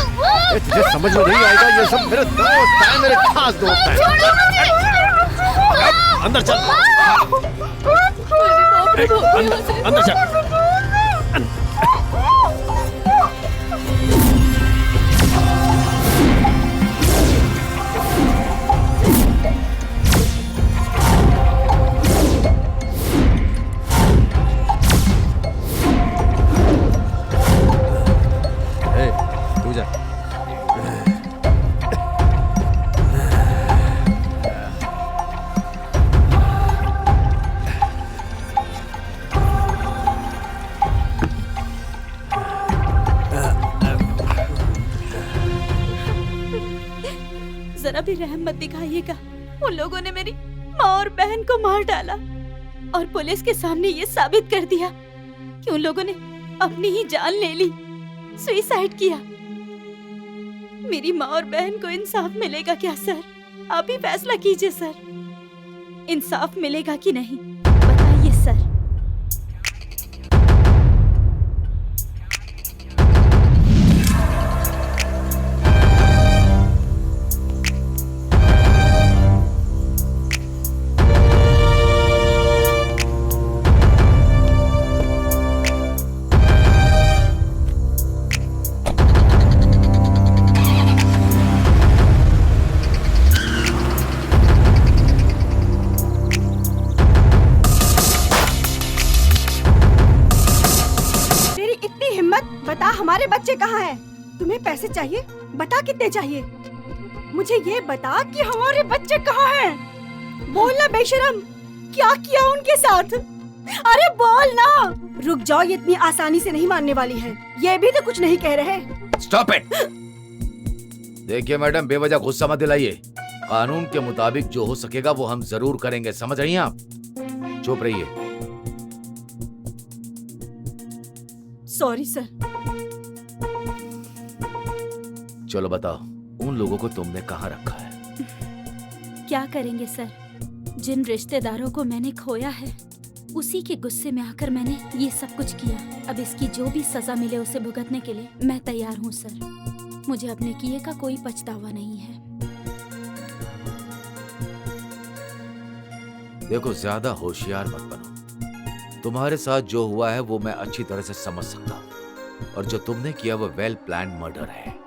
ए, तुझे समझ में नहीं आएगा, ये सब मेरे दोस्त हैं, मेरे खास दोस्त हैं। अंदर चल। अंदर चल। तू जा।
जरा भी रहम मत दिखाइएगा। उन लोगों ने मेरी माँ और बहन को मार डाला और पुलिस के सामने ये साबित कर दिया कि उन लोगों ने अपनी ही जान ले ली, सुसाइड किया। मेरी माँ और बहन को इंसाफ मिलेगा क्या सर? आप ही फैसला कीजिए सर, इंसाफ मिलेगा कि नहीं, बताइए सर।
बता हमारे बच्चे कहाँ हैं? तुम्हें पैसे चाहिए? बता कितने चाहिए? मुझे ये बता कि हमारे बच्चे कहाँ हैं? बोल ना बेशरम, क्या किया उनके साथ? अरे बोल ना। रुक जाओ, ये इतनी आसानी से नहीं मानने वाली है। ये भी तो कुछ नहीं कह रहे।
Stop it. देखिए मैडम, बेवजह गुस्सा मत दिलाइए। कानून के मुताबिक जो हो सकेगा वो हम जरूर करेंगे, समझ रही हैं आप? चुप रहिए।
Sorry sir.
चलो बताओ, उन लोगों को तुमने कहाँ रखा है?
क्या करेंगे सर, जिन रिश्तेदारों को मैंने खोया है उसी के गुस्से में आकर मैंने ये सब कुछ किया। अब इसकी जो भी सजा मिले उसे भुगतने के लिए मैं तैयार हूँ सर। मुझे अपने किए का कोई पछतावा नहीं है।
देखो, ज्यादा होशियार मत बनो। तुम्हारे साथ जो हुआ है वो मैं अच्छी तरह से समझ सकता हूँ, और जो तुमने किया वो वेल प्लान मर्डर है।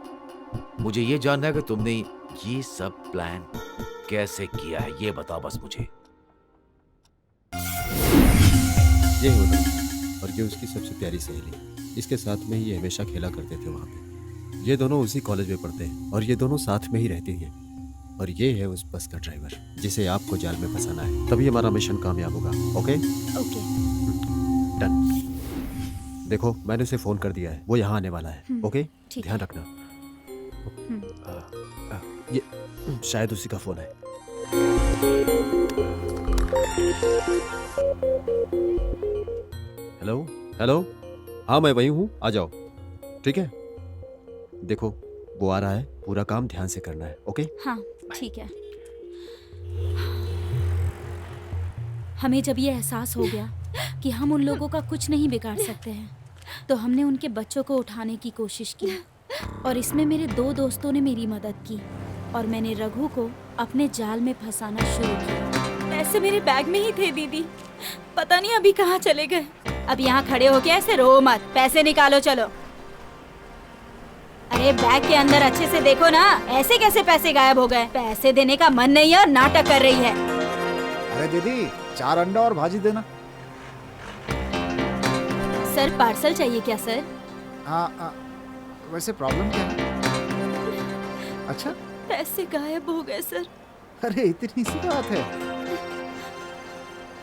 मुझे ये जानना है कि तुमने ये सब प्लान कैसे किया है, ये बताओ बस मुझे।
ये है वो, और ये उसकी सबसे प्यारी सहेली। इसके साथ में ही ये हमेशा खेला करते थे वहाँ पे। ये दोनों उसी कॉलेज में पढ़ते हैं और ये दोनों साथ में ही रहती हैं। और ये है उस बस का ड्राइवर जिसे आपको जाल में फंसाना है, तभी हमारा मिशन कामयाब होगा। Okay
okay
done. देखो, मैंने उसे फोन कर दिया है, वो यहाँ आने वाला है। ओके, ध्यान रखना। ये शायद उसी का फोन है। हेलो हेलो, हाँ मैं वही हूँ, आ जाओ। ठीक है, देखो वो आ रहा है, पूरा काम ध्यान से करना है। ओके
हाँ ठीक है। हमें जब ये एहसास हो गया कि हम उन लोगों का कुछ नहीं बिगाड़ सकते हैं, तो हमने उनके बच्चों को उठाने की कोशिश की, और इसमें मेरे 2 दोस्तों ने मेरी मदद की, और मैंने रघु को अपने जाल में फंसाना शुरू किया। पैसे मेरे बैग में ही थे दीदी, पता नहीं अभी कहाँ चले गए। अब यहाँ खड़े होके ऐसे रो मत, पैसे निकालो चलो। अरे बैग के अंदर अच्छे से देखो ना, ऐसे कैसे पैसे गायब हो गए? पैसे देने का मन नहीं है और नाटक कर रही है।
अरे दीदी, 4 अंडा और भाजी देना।
सर पार्सल चाहिए क्या सर?
वैसे प्रॉब्लम क्या है? अच्छा,
पैसे गायब हो गए सर।
अरे इतनी सी बात है।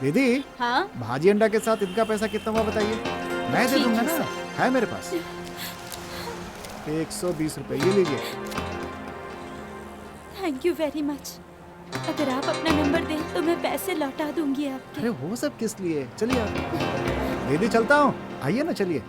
दीदी,
हाँ
भाजी अंडा के साथ इनका पैसा कितना हुआ बताइए, मैं दे दूंगा ना, है मेरे पास 120 रुपए, ये लीजिए।
Thank you very much. अगर आप अपना नंबर दें तो मैं पैसे लौटा दूंगी आपके।
अरे वो सब किस लिए, चलिए आप। दीदी चलता हूँ, आइए ना, चलिए।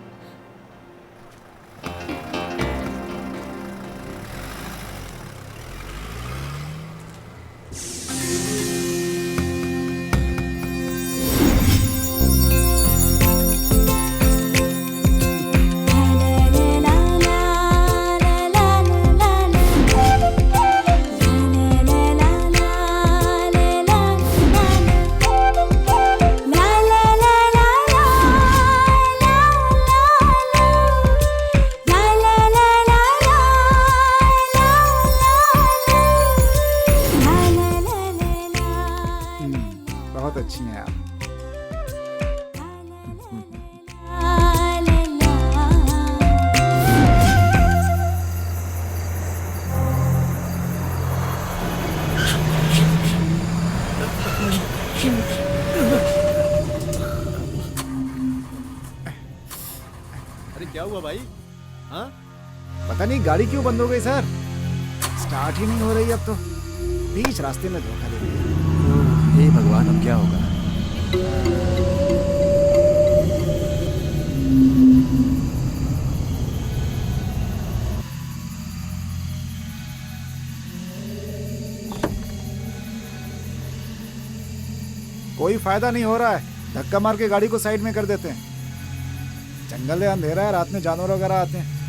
पता नहीं गाड़ी क्यों बंद हो गई सर, स्टार्ट ही नहीं हो रही अब तो, बीच रास्ते में धोखा दे दिया।
हे भगवान, अब क्या होगा?
कोई फायदा नहीं हो रहा है, धक्का मार के गाड़ी को साइड में कर देते हैं। जंगल है, अंधेरा है, रात में जानवर वगैरह आते हैं।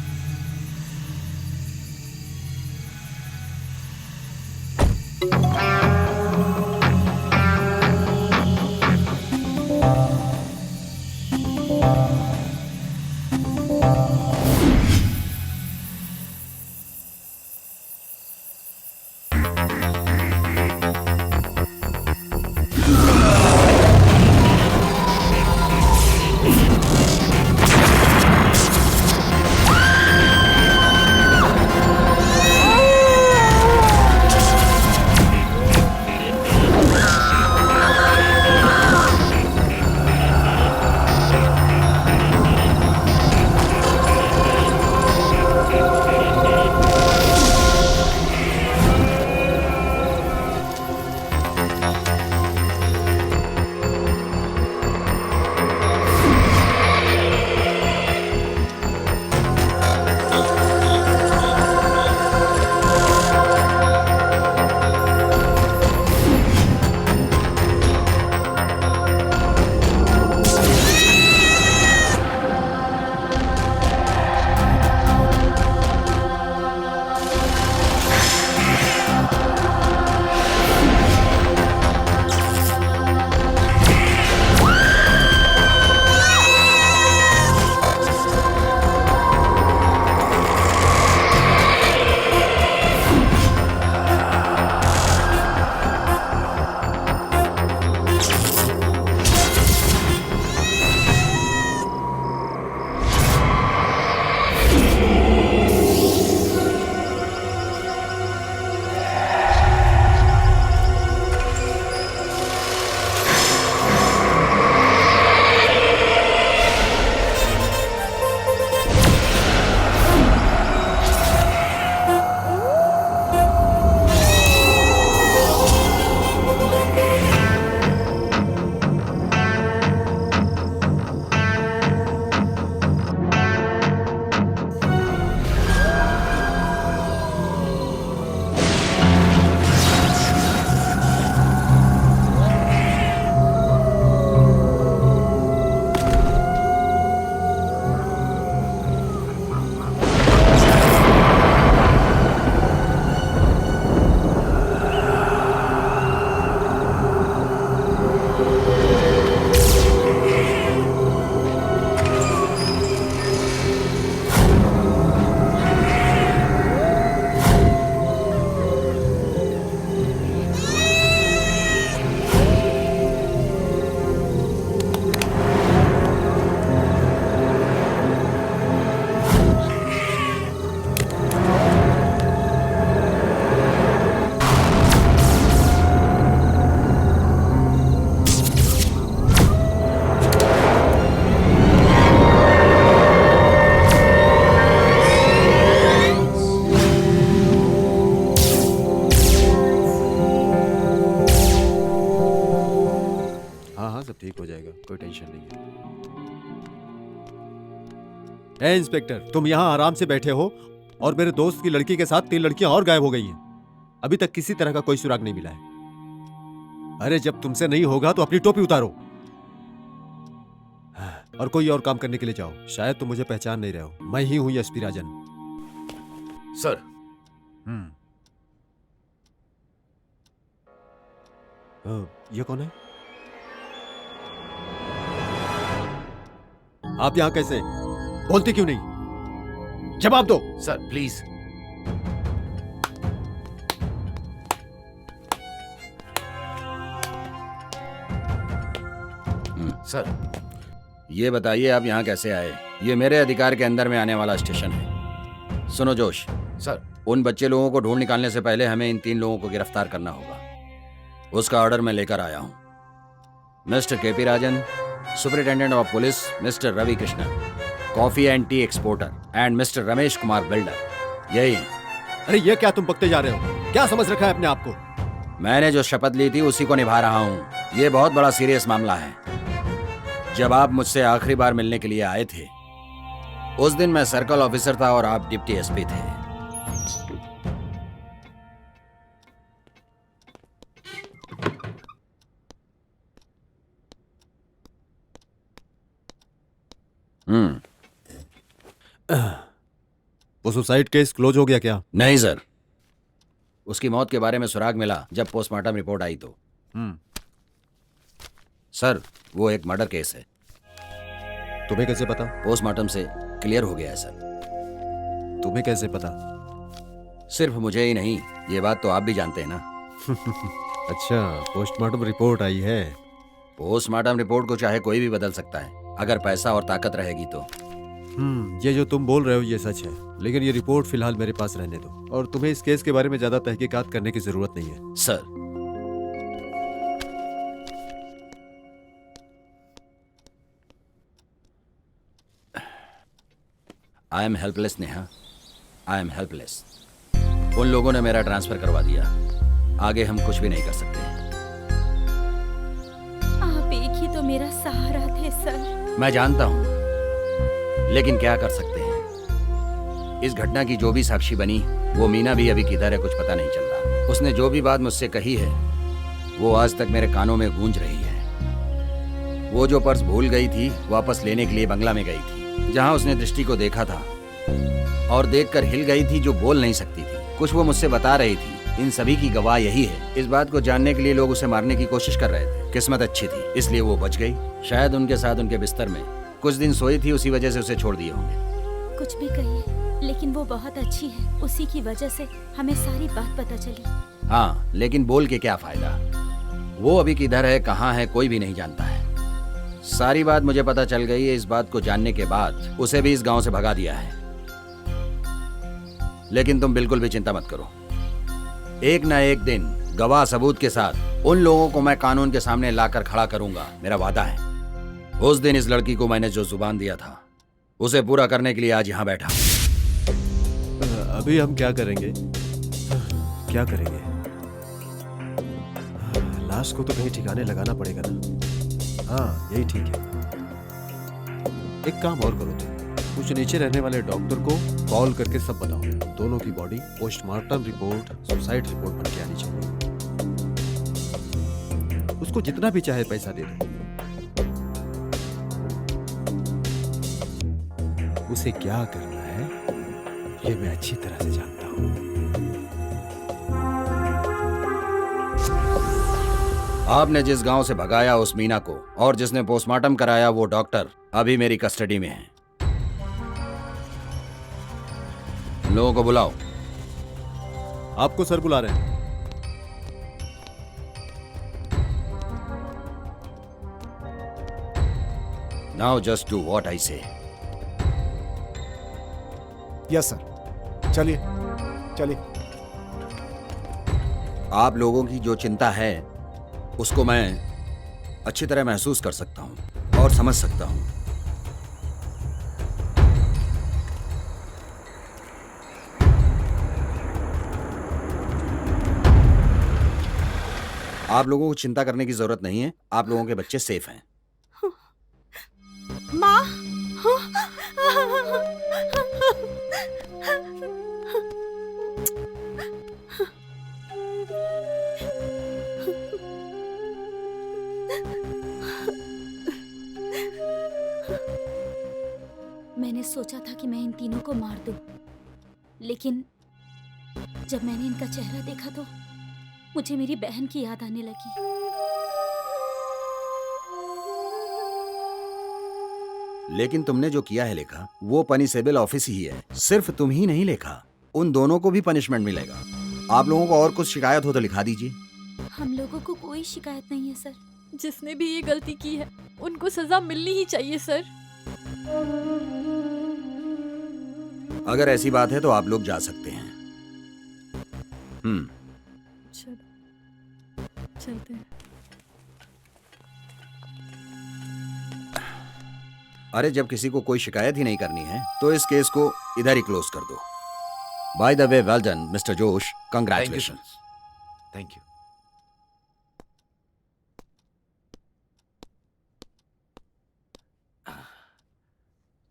कोई टेंशन नहीं है। इंस्पेक्टर, तुम यहाँ आराम से बैठे हो और मेरे दोस्त की लड़की के साथ 3 लड़कियां और गायब हो गई हैं। अभी तक किसी तरह का कोई सुराग नहीं मिला है। अरे जब तुमसे नहीं होगा तो अपनी टोपी उतारो और कोई और काम करने के लिए जाओ। शायद तुम मुझे पहचान नहीं रहे हो, मैं ही हूं एसपी राजन।
सर।
ये कौन है? आप यहां कैसे? बोलते क्यों नहीं? जवाब दो।
Sir please.
सर ये बताइए आप यहाँ कैसे आए? ये मेरे अधिकार के अंदर में आने वाला स्टेशन है। सुनो जोश।
सर
उन बच्चे लोगों को ढूंढ निकालने से पहले हमें इन 3 लोगों को गिरफ्तार करना होगा। उसका ऑर्डर मैं लेकर आया हूँ। Mister KP Rajan, superintendent of police mister Ravi Krishnan, coffee and tea exporter, and mister Ramesh Kumar builder. यही।
अरे ये क्या तुम पकते जा रहे हो? क्या समझ रखा है अपने आप को?
मैंने जो शपथ ली थी उसी को निभा रहा हूँ। ये बहुत बड़ा सीरियस मामला है। जब आप मुझसे आखिरी बार मिलने के लिए आए थे उस दिन मैं सर्कल ऑफिसर था और आप डिप्टी एसपी थे।
वो सुसाइड केस क्लोज हो गया क्या?
नहीं सर, उसकी मौत के बारे में सुराग मिला जब पोस्टमार्टम रिपोर्ट आई तो। सर वो एक मर्डर केस है।
तुम्हें कैसे पता?
पोस्टमार्टम से क्लियर हो गया है सर।
तुम्हें कैसे पता?
सिर्फ मुझे ही नहीं, ये बात तो आप भी जानते हैं ना।
अच्छा, पोस्टमार्टम रिपोर्ट आई है।
पोस्टमार्टम रिपोर्ट को चाहे कोई भी बदल सकता है अगर पैसा और ताकत रहेगी तो।
ये जो तुम बोल रहे हो ये सच है, लेकिन ये रिपोर्ट फिलहाल मेरे पास रहने दो और तुम्हें इस केस के बारे में ज्यादा तहकीकात करने की जरूरत नहीं है।
Sir I am helpless Neha, I am helpless. उन लोगों ने मेरा ट्रांसफर करवा दिया, आगे हम कुछ भी नहीं कर सकते।
आप एक ही तो मेरा सहारा थे सर।
मैं जानता हूं, लेकिन क्या कर सकते हैं। इस घटना की जो भी साक्षी बनी वो मीना भी अभी किधर है कुछ पता नहीं चल रहा। उसने जो भी बात मुझसे कही है वो आज तक मेरे कानों में गूंज रही है। वो जो पर्स भूल गई थी वापस लेने के लिए बंगला में गई थी, जहां उसने दृष्टि को देखा था और देखकर हिल गई थी, जो बोल नहीं सकती थी। कुछ वो मुझसे बता रही थी। इन सभी की गवाह यही है। इस बात को जानने के लिए लोग उसे मारने की कोशिश कर रहे थे। किस्मत अच्छी थी इसलिए वो बच गई। शायद उनके साथ उनके बिस्तर में कुछ दिन सोई थी, उसी वजह से उसे छोड़ दिए होंगे।
कुछ भी कहिए, लेकिन वो बहुत अच्छी है। उसी की वजह से हमें सारी बात पता चली।
हाँ, लेकिन बोल के क्या फायदा। वो अभी किधर है कहाँ है कोई भी नहीं जानता है। सारी बात मुझे पता चल गई है। इस बात को जानने के बाद उसे भी इस गांव से भगा दिया है। लेकिन तुम बिल्कुल भी चिंता मत करो, एक ना एक दिन गवाह सबूत के साथ उन लोगों को मैं कानून के सामने लाकर खड़ा करूंगा, मेरा वादा है। उस दिन इस लड़की को मैंने जो जुबान दिया था उसे पूरा करने के लिए आज यहाँ बैठा।
अभी हम क्या करेंगे? क्या करेंगे? लाश को तो कहीं ठिकाने लगाना पड़ेगा ना। हाँ, यही ठीक है। एक काम और करो तुम, कुछ नीचे रहने वाले डॉक्टर को कॉल करके सब बताओ। दोनों की body postmortem report suicide report बन के आनी चाहिए। उसको जितना भी चाहे पैसा दे दो। उसे क्या करना है ये मैं अच्छी तरह से जानता हूं।
आपने जिस गांव से भगाया उस मीना को और जिसने पोस्टमार्टम कराया वो डॉक्टर अभी मेरी कस्टडी में है। लोगों को बुलाओ।
आपको सर बुला रहे हैं।
Now just do what I say.
Yes sir, चलिए चलिए।
आप लोगों की जो चिंता है उसको मैं अच्छी तरह महसूस कर सकता हूं और समझ सकता हूं। आप लोगों को चिंता करने की जरूरत नहीं है। आप लोगों के बच्चे सेफ हैं।
माँ,
मैंने सोचा था कि मैं इन तीनों को मार दूं, लेकिन जब मैंने इनका चेहरा देखा तो मुझे मेरी बहन की याद आने लगी।
लेकिन तुमने जो किया है लेखा, वो पनिशेबल ऑफिस ही है। सिर्फ तुम ही नहीं लेखा, उन दोनों को भी पनिशमेंट मिलेगा। आप लोगों को और कुछ शिकायत हो तो लिखा दीजिए।
हम लोगों को कोई शिकायत नहीं है सर।
जिसने भी ये गलती की है उनको सजा मिलनी ही चाहिए सर।
अगर ऐसी बात है तो आप लोग जा सकते हैं।
चलते हैं।
अरे जब किसी को कोई शिकायत ही नहीं करनी है तो इस केस को इधर ही क्लोज कर दो। By the way well done mister जोश, कंग्रेचुलेशन।
Thank you.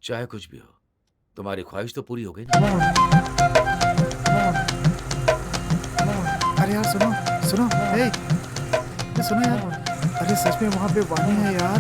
चाहे कुछ भी हो, तुम्हारी ख्वाहिश तो पूरी हो गई ना।
अरे यार सुनो सुनो, ए, सुनो यार, अरे सच में वहाँ पे वाणी है यार।